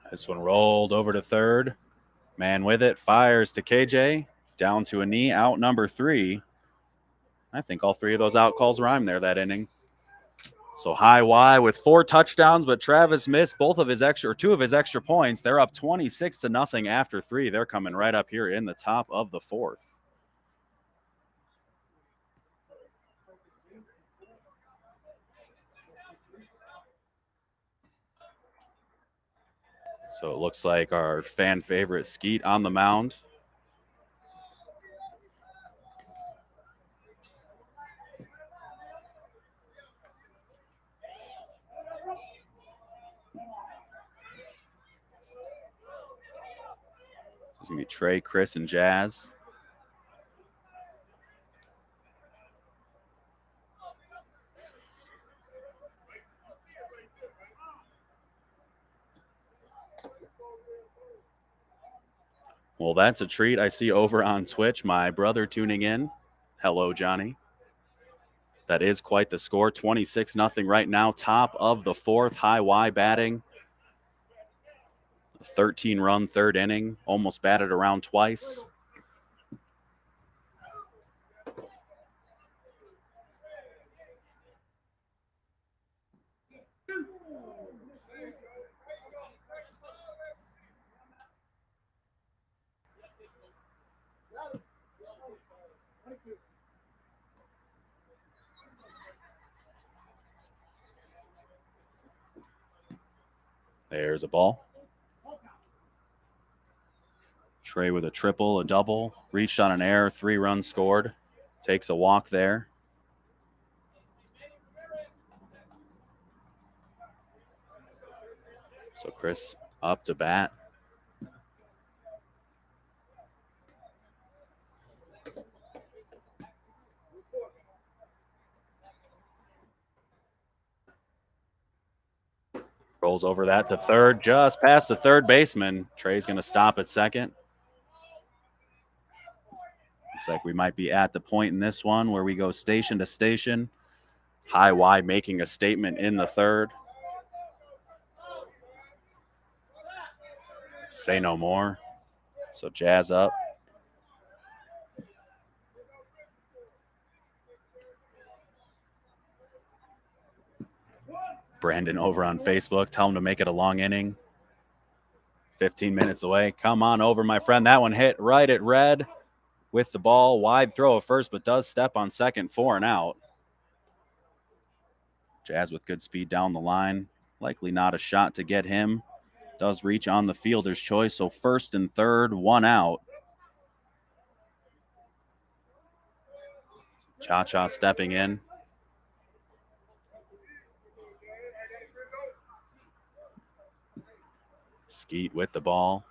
This one rolled over to third. Man with it, fires to KJ. Down to a knee, out number 3. I think all 3 of those out calls rhyme there that inning. So high Y with 4 touchdowns, but Travis missed 2 of his extra points. They're up 26-0 after 3. They're coming right up here in the top of the 4th. So it looks like our fan favorite Skeet on the mound. It's going to be Trey, Chris, and Jazz. Well, that's a treat. I see over on Twitch my brother tuning in. Hello, Johnny. That is quite the score. 26-0 right now. Top of the 4th. High Y batting. 13-run 3rd inning. Almost batted around twice. There's a ball. Trey with a triple, a double. Reached on an error, 3 runs scored. Takes a walk there. So Chris up to bat. Rolls over that to third, just past the third baseman. Trey's going to stop at second. Looks like we might be at the point in this one where we go station to station. High Y making a statement in the third. Say no more. So Jazz up. Brandon over on Facebook. Tell him to make it a long inning. 15 minutes away. Come on over, my friend. That one hit right at red with the ball. Wide throw at first, but does step on second. 4 and out. Jazz with good speed down the line. Likely not a shot to get him does reach on the fielder's choice. So first and third, one out. Cha-Cha stepping in. Skeet with the ball.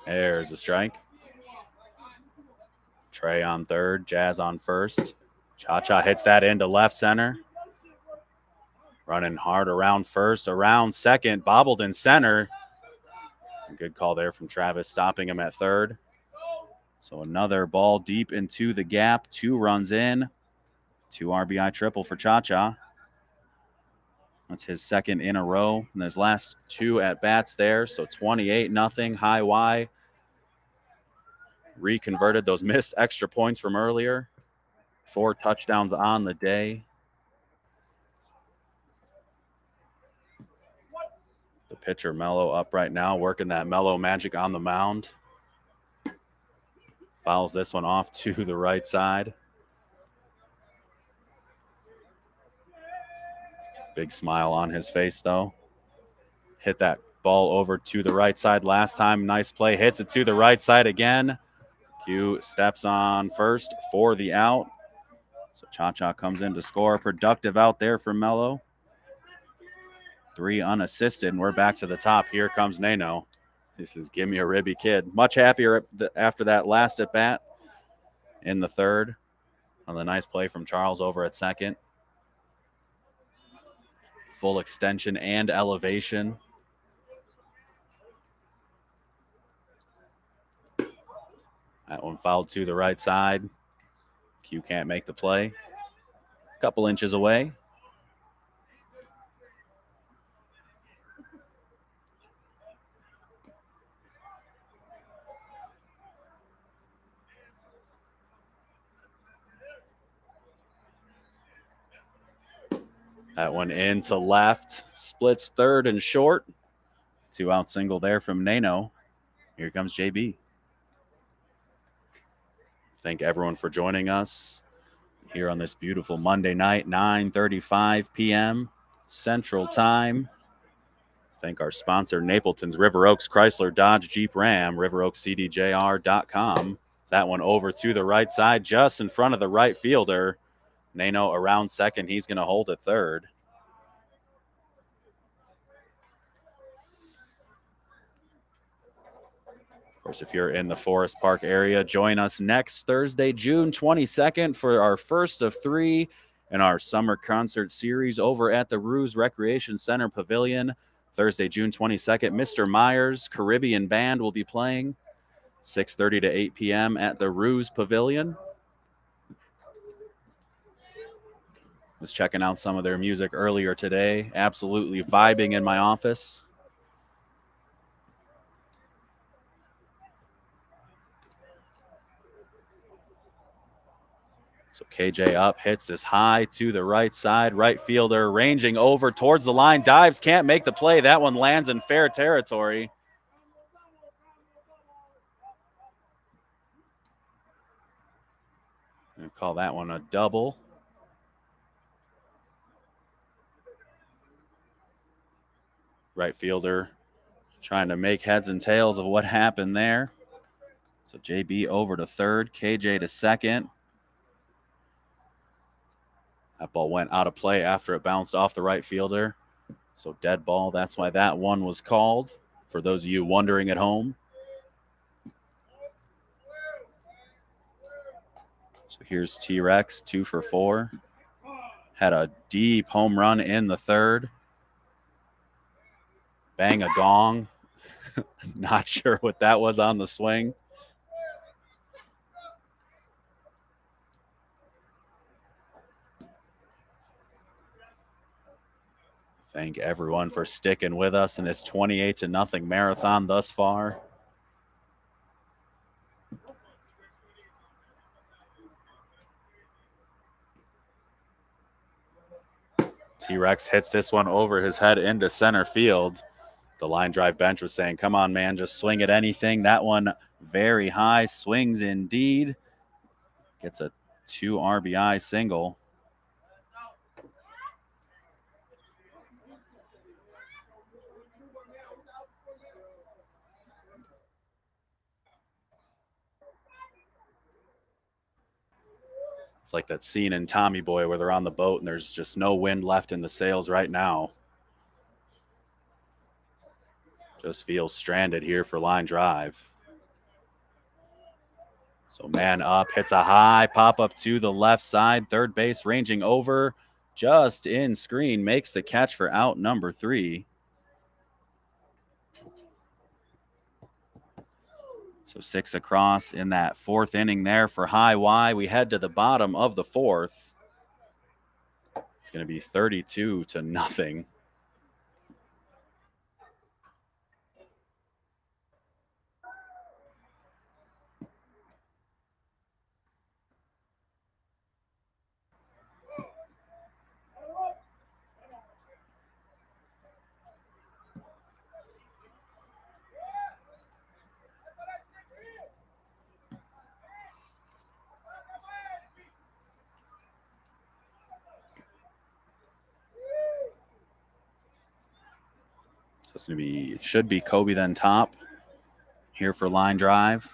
There's a strike. Trey on third, Jazz on first. Cha-Cha hits that into left center. Running hard around first, around second, bobbled in center. Good call there from Travis, stopping him at third. So another ball deep into the gap, 2 runs in. 2 RBI triple for Cha-Cha. That's his second in a row in his last 2 at-bats there. So 28-0, high Y. Reconverted those missed extra points from earlier. 4 touchdowns on the day. The pitcher, Mello, up right now, working that Mello magic on the mound. Fouls this one off to the right side. Big smile on his face, though. Hit that ball over to the right side last time. Nice play. Hits it to the right side again. Q steps on first for the out. So Cha-Cha comes in to score. Productive out there for Mello. 3 unassisted, and we're back to the top. Here comes Nano. This is Gimme a Ribby Kid. Much happier after that last at bat in the third on the nice play from Charles over at second. Full extension and elevation. That one fouled to the right side. Q can't make the play. A couple inches away. That one into left, splits third and short. 2 out single there from Nano. Here comes JB. Thank everyone for joining us here on this beautiful Monday night, 9:35 p.m. Central Time. Thank our sponsor, Napleton's River Oaks Chrysler Dodge Jeep Ram, riveroakscdjr.com. That one over to the right side, just in front of the right fielder. Nano around second. He's going to hold at third. Of course, if you're in the Forest Park area, join us next Thursday, June 22nd, for our first of 3 in our summer concert series over at the Ruse Recreation Center Pavilion. Thursday, June 22nd, Mr. Myers Caribbean Band will be playing 6:30 to 8 p.m. at the Ruse Pavilion. Was checking out some of their music earlier today. Absolutely vibing in my office. So KJ up, hits this high to the right side. Right fielder ranging over towards the line. Dives, can't make the play. That one lands in fair territory. I'll call that one a double. Right fielder trying to make heads and tails of what happened there. So JB over to third, KJ to second. That ball went out of play after it bounced off the right fielder. So dead ball, that's why that one was called, for those of you wondering at home. So here's T-Rex, 2 for 4. Had a deep home run in the third. Bang a gong. Not sure what that was on the swing. Thank everyone for sticking with us in this 28-0 marathon thus far. T-Rex hits this one over his head into center field. The line drive bench was saying, come on, man, just swing at anything. That one very high, swings indeed, Gets a 2 RBI single. It's like that scene in Tommy Boy where they're on the boat and there's just no wind left in the sails right now. Just feels stranded here for line drive. So man up, hits a high pop up to the left side. Third base ranging over, just in screen, makes the catch for out number 3. So 6 across in that 4th inning there for High Y. We head to the bottom of the 4th. It's going to be 32-0. It's going to be, should be Kobe then top here for line drive.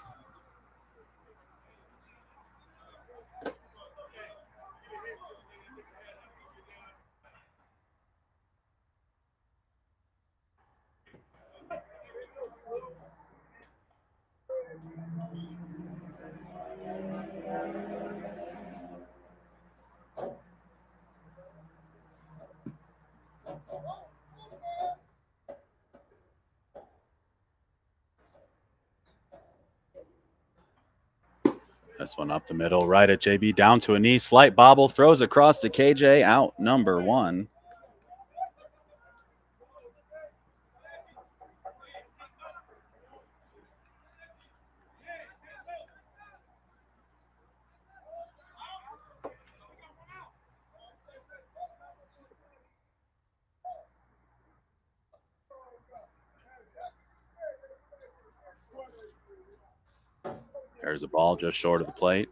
This one up the middle, right at JB, down to a knee, slight bobble, throws across to KJ, out number 1. There's a ball just short of the plate.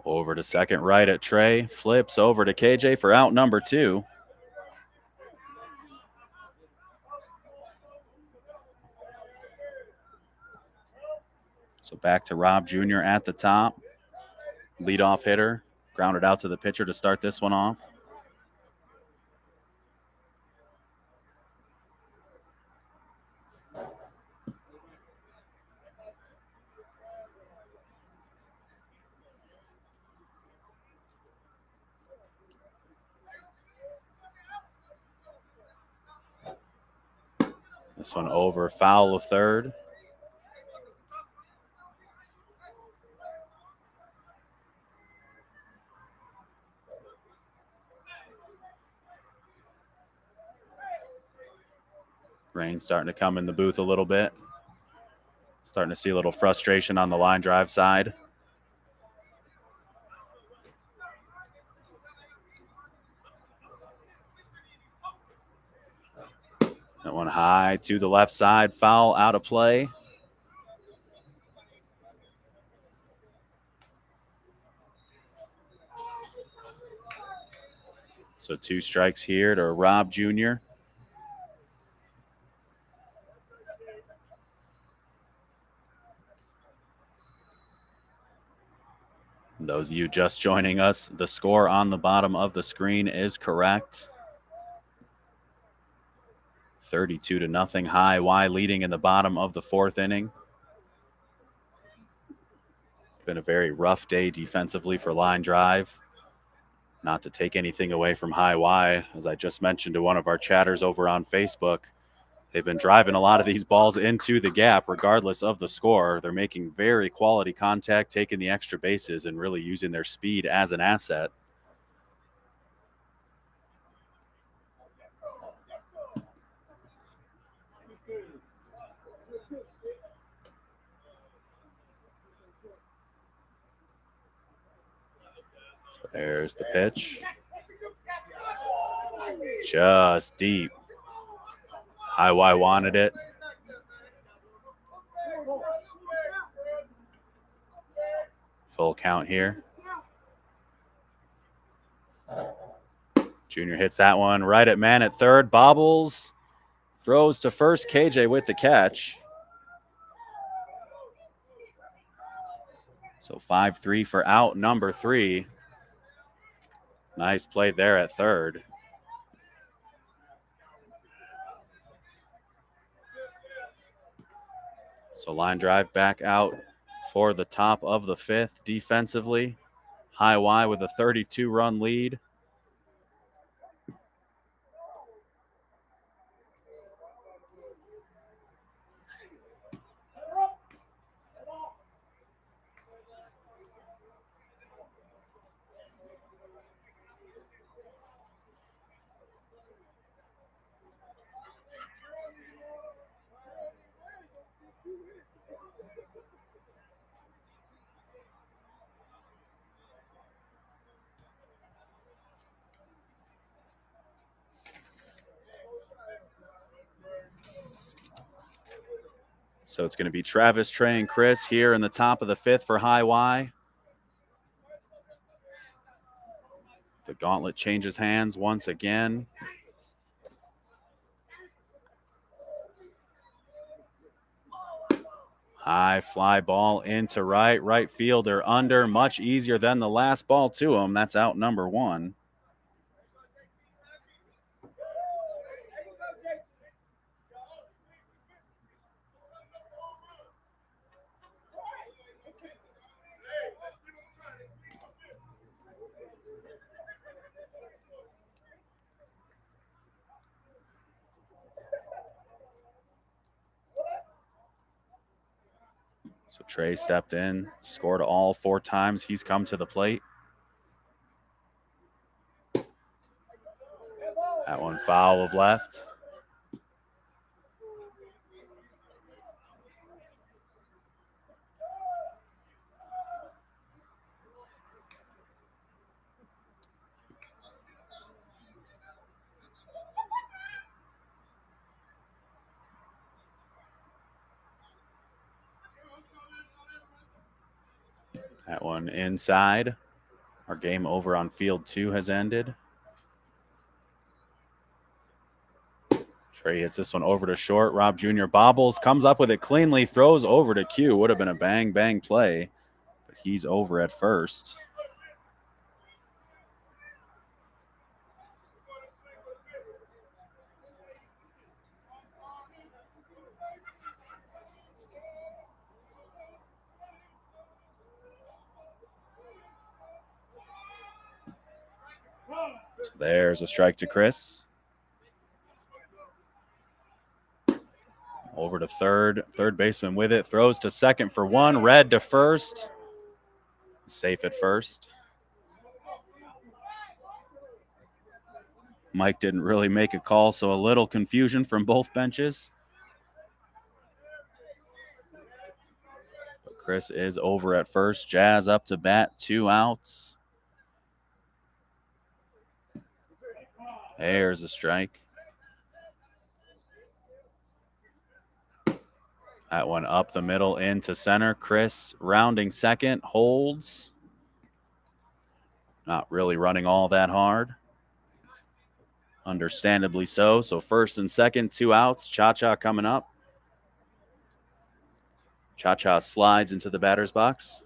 Over to second, right at Trey. Flips over to KJ for out number 2. So back to Rob Jr. at the top. Leadoff hitter. Grounded out to the pitcher to start this one off. This one over, foul of third. Rain starting to come in the booth a little bit. Starting to see a little frustration on the line drive side. That one high to the left side, foul out of play. So 2 strikes here to Rob Jr. Those of you just joining us, the score on the bottom of the screen is correct. 32-0. High Y leading in the bottom of the 4th inning. Been a very rough day defensively for line drive. Not to take anything away from High Y, as I just mentioned to one of our chatters over on Facebook, they've been driving a lot of these balls into the gap regardless of the score. They're making very quality contact, taking the extra bases, and really using their speed as an asset. So there's the pitch. Just deep. High Y wanted it. Full count here. Junior hits that one right at man at third. Bobbles. Throws to first. KJ with the catch. So 5-3 for out number 3. Nice play there at third. So line drive back out for the top of the 5th defensively. High Y with a 32-run lead. So it's going to be Travis, Trey, and Chris here in the top of the 5th for High Y. The gauntlet changes hands once again. High fly ball into right fielder under, much easier than the last ball to him. That's out number 1. So Trey stepped in, scored all 4 times he's come to the plate. That one foul of left. That one inside. Our game over on field 2 has ended. Trey hits this one over to short. Rob Jr. bobbles, comes up with it cleanly, throws over to Q. Would have been a bang play, but he's over at first. So there's a strike to Chris. Over to third baseman with it, throws to second for 1, Red to first. Safe at first. Mike didn't really make a call, so a little confusion from both benches. But Chris is over at first. Jazz up to bat, 2 outs. There's a strike. That one up the middle into center. Chris rounding second, holds. Not really running all that hard. Understandably so. So first and second, 2 outs. Cha-Cha coming up. Cha-Cha slides into the batter's box.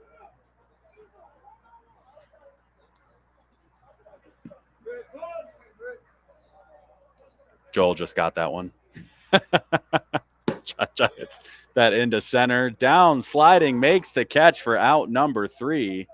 Joel just got that one. Cha-Cha hits that into center. Down, sliding, makes the catch for out number 3.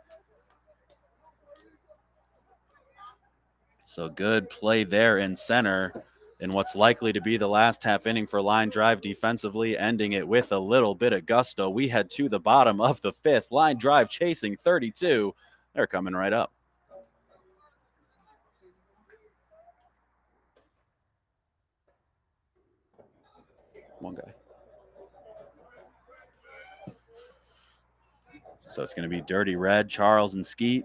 So good play there in center in what's likely to be the last half inning for line drive defensively, ending it with a little bit of gusto. We head to the bottom of the 5th. Line drive chasing 32. They're coming right up. One guy. So it's going to be Dirty Red, Charles, and Skeet.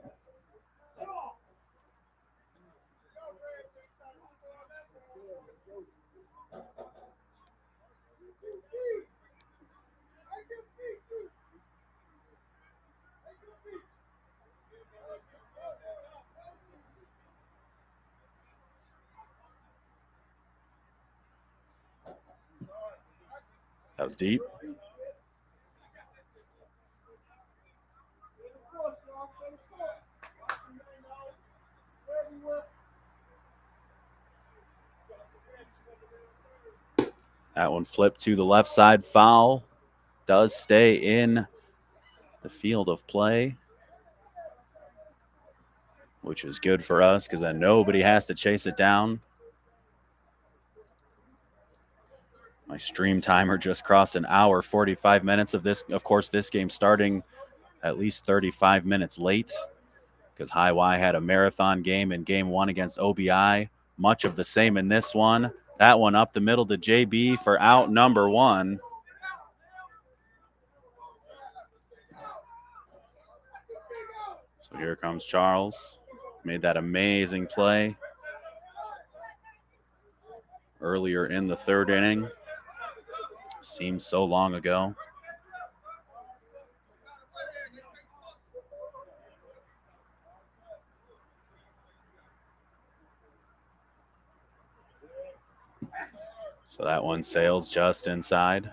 That was deep. That one flipped to the left side. Foul does stay in the field of play, which is good for us because then nobody has to chase it down. My stream timer just crossed an hour, 45 minutes of this. Of course, this game starting at least 35 minutes late because High Y had a marathon game in game 1 against OBI. Much of the same in this one. That one up the middle to JB for out number 1. So here comes Charles. Made that amazing play earlier in the 3rd inning. Seems so long ago. So that one sails just inside.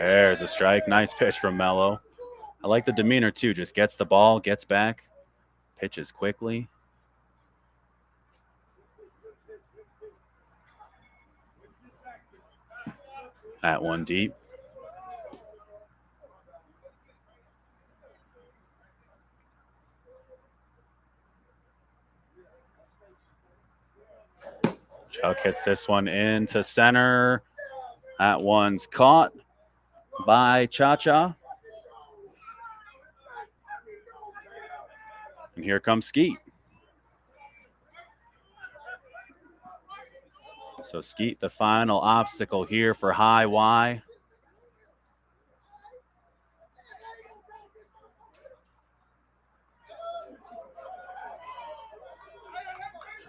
There's a strike. Nice pitch from Mello. I like the demeanor too. Just gets the ball, gets back, pitches quickly. That one deep. Chuck hits this one into center. That one's caught by Cha-Cha. And here comes Skeet. So Skeet, the final obstacle here for High Y.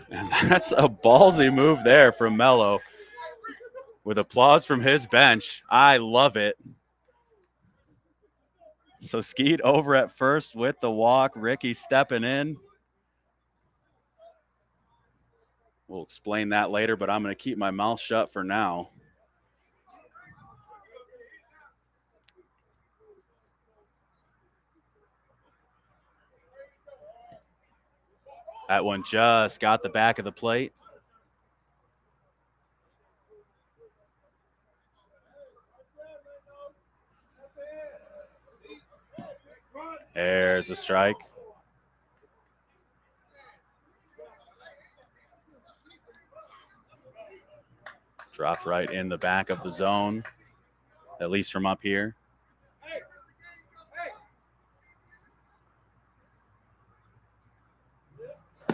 And that's a ballsy move there from Mello. With applause from his bench. I love it. So Skeet over at first with the walk. Ricky stepping in. We'll explain that later, but I'm going to keep my mouth shut for now. That one just got the back of the plate. There's a strike. Dropped right in the back of the zone, at least from up here.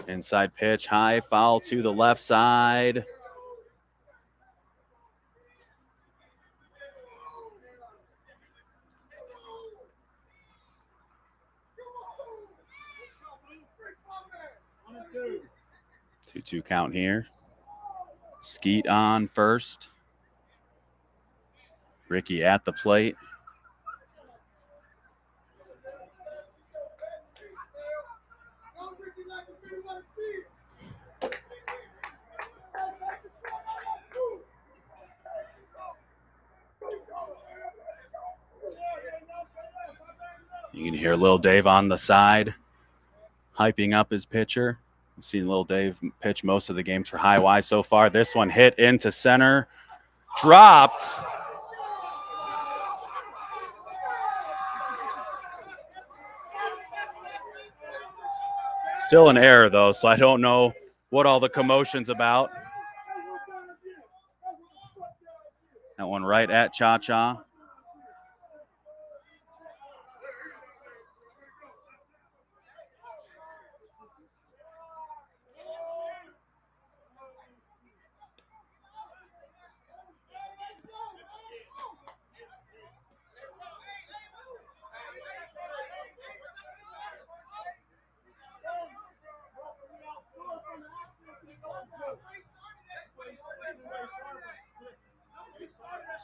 Inside pitch, high, foul to the left side. Two count here. Skeet on first. Ricky at the plate. You can hear Lil Dave on the side, hyping up his pitcher. We've seen Lil Dave pitch most of the games for High Y so far. This one hit into center, dropped. Still an error, though, so I don't know what all the commotion's about. That one right at Cha-Cha.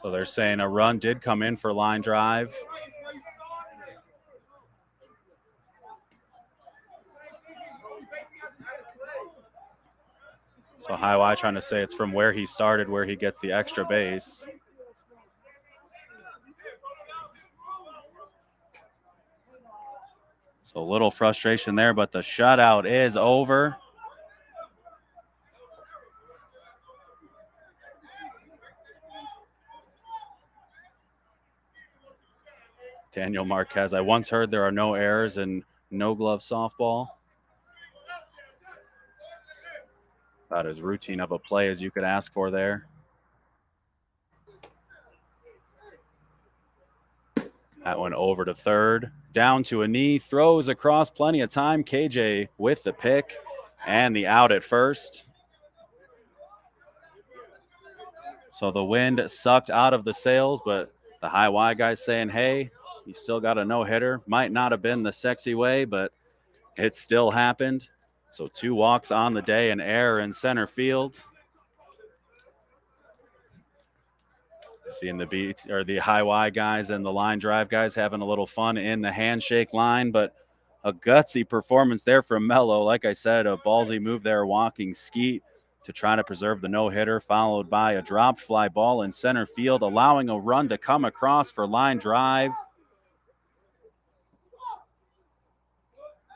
So they're saying a run did come in for line drive. So High Y trying to say it's from where he started, where he gets the extra base. So a little frustration there, but the shutout is over. Daniel Marquez, I once heard there are no errors in no glove softball. About as routine of a play as you could ask for there. That one over to third, down to a knee, throws across, plenty of time. KJ with the pick and the out at first. So the wind sucked out of the sails, but the High Y guys saying, hey, you still got a no-hitter. Might not have been the sexy way, but it still happened. So 2 walks on the day, an error in center field. Seeing the beats or the High Y guys and the line drive guys having a little fun in the handshake line, but a gutsy performance there from Mello. Like I said, a ballsy move there, walking skeet to try to preserve the no-hitter, followed by a dropped fly ball in center field, allowing a run to come across for line drive.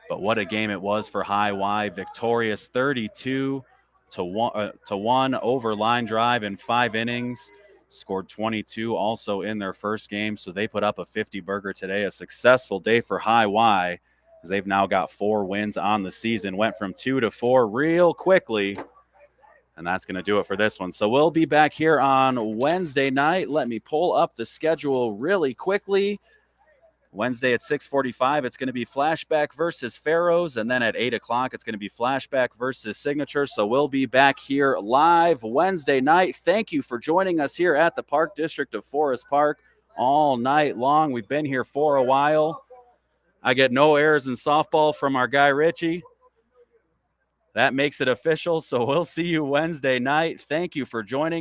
But what a game it was for High Y, victorious 32-1 over line drive in 5 innings. Scored 22 also in their first game, so they put up a 50-burger today. A successful day for High Y, as they've now got 4 wins on the season. Went from 2 to 4 real quickly, and that's going to do it for this one. So we'll be back here on Wednesday night. Let me pull up the schedule really quickly. Wednesday at 6:45, it's going to be Flashback versus Pharaohs, and then at 8 o'clock, it's going to be Flashback versus Signature. So we'll be back here live Wednesday night. Thank you for joining us here at the Park District of Forest Park all night long. We've been here for a while. I get no errors in softball from our guy Richie. That makes it official, so we'll see you Wednesday night. Thank you for joining.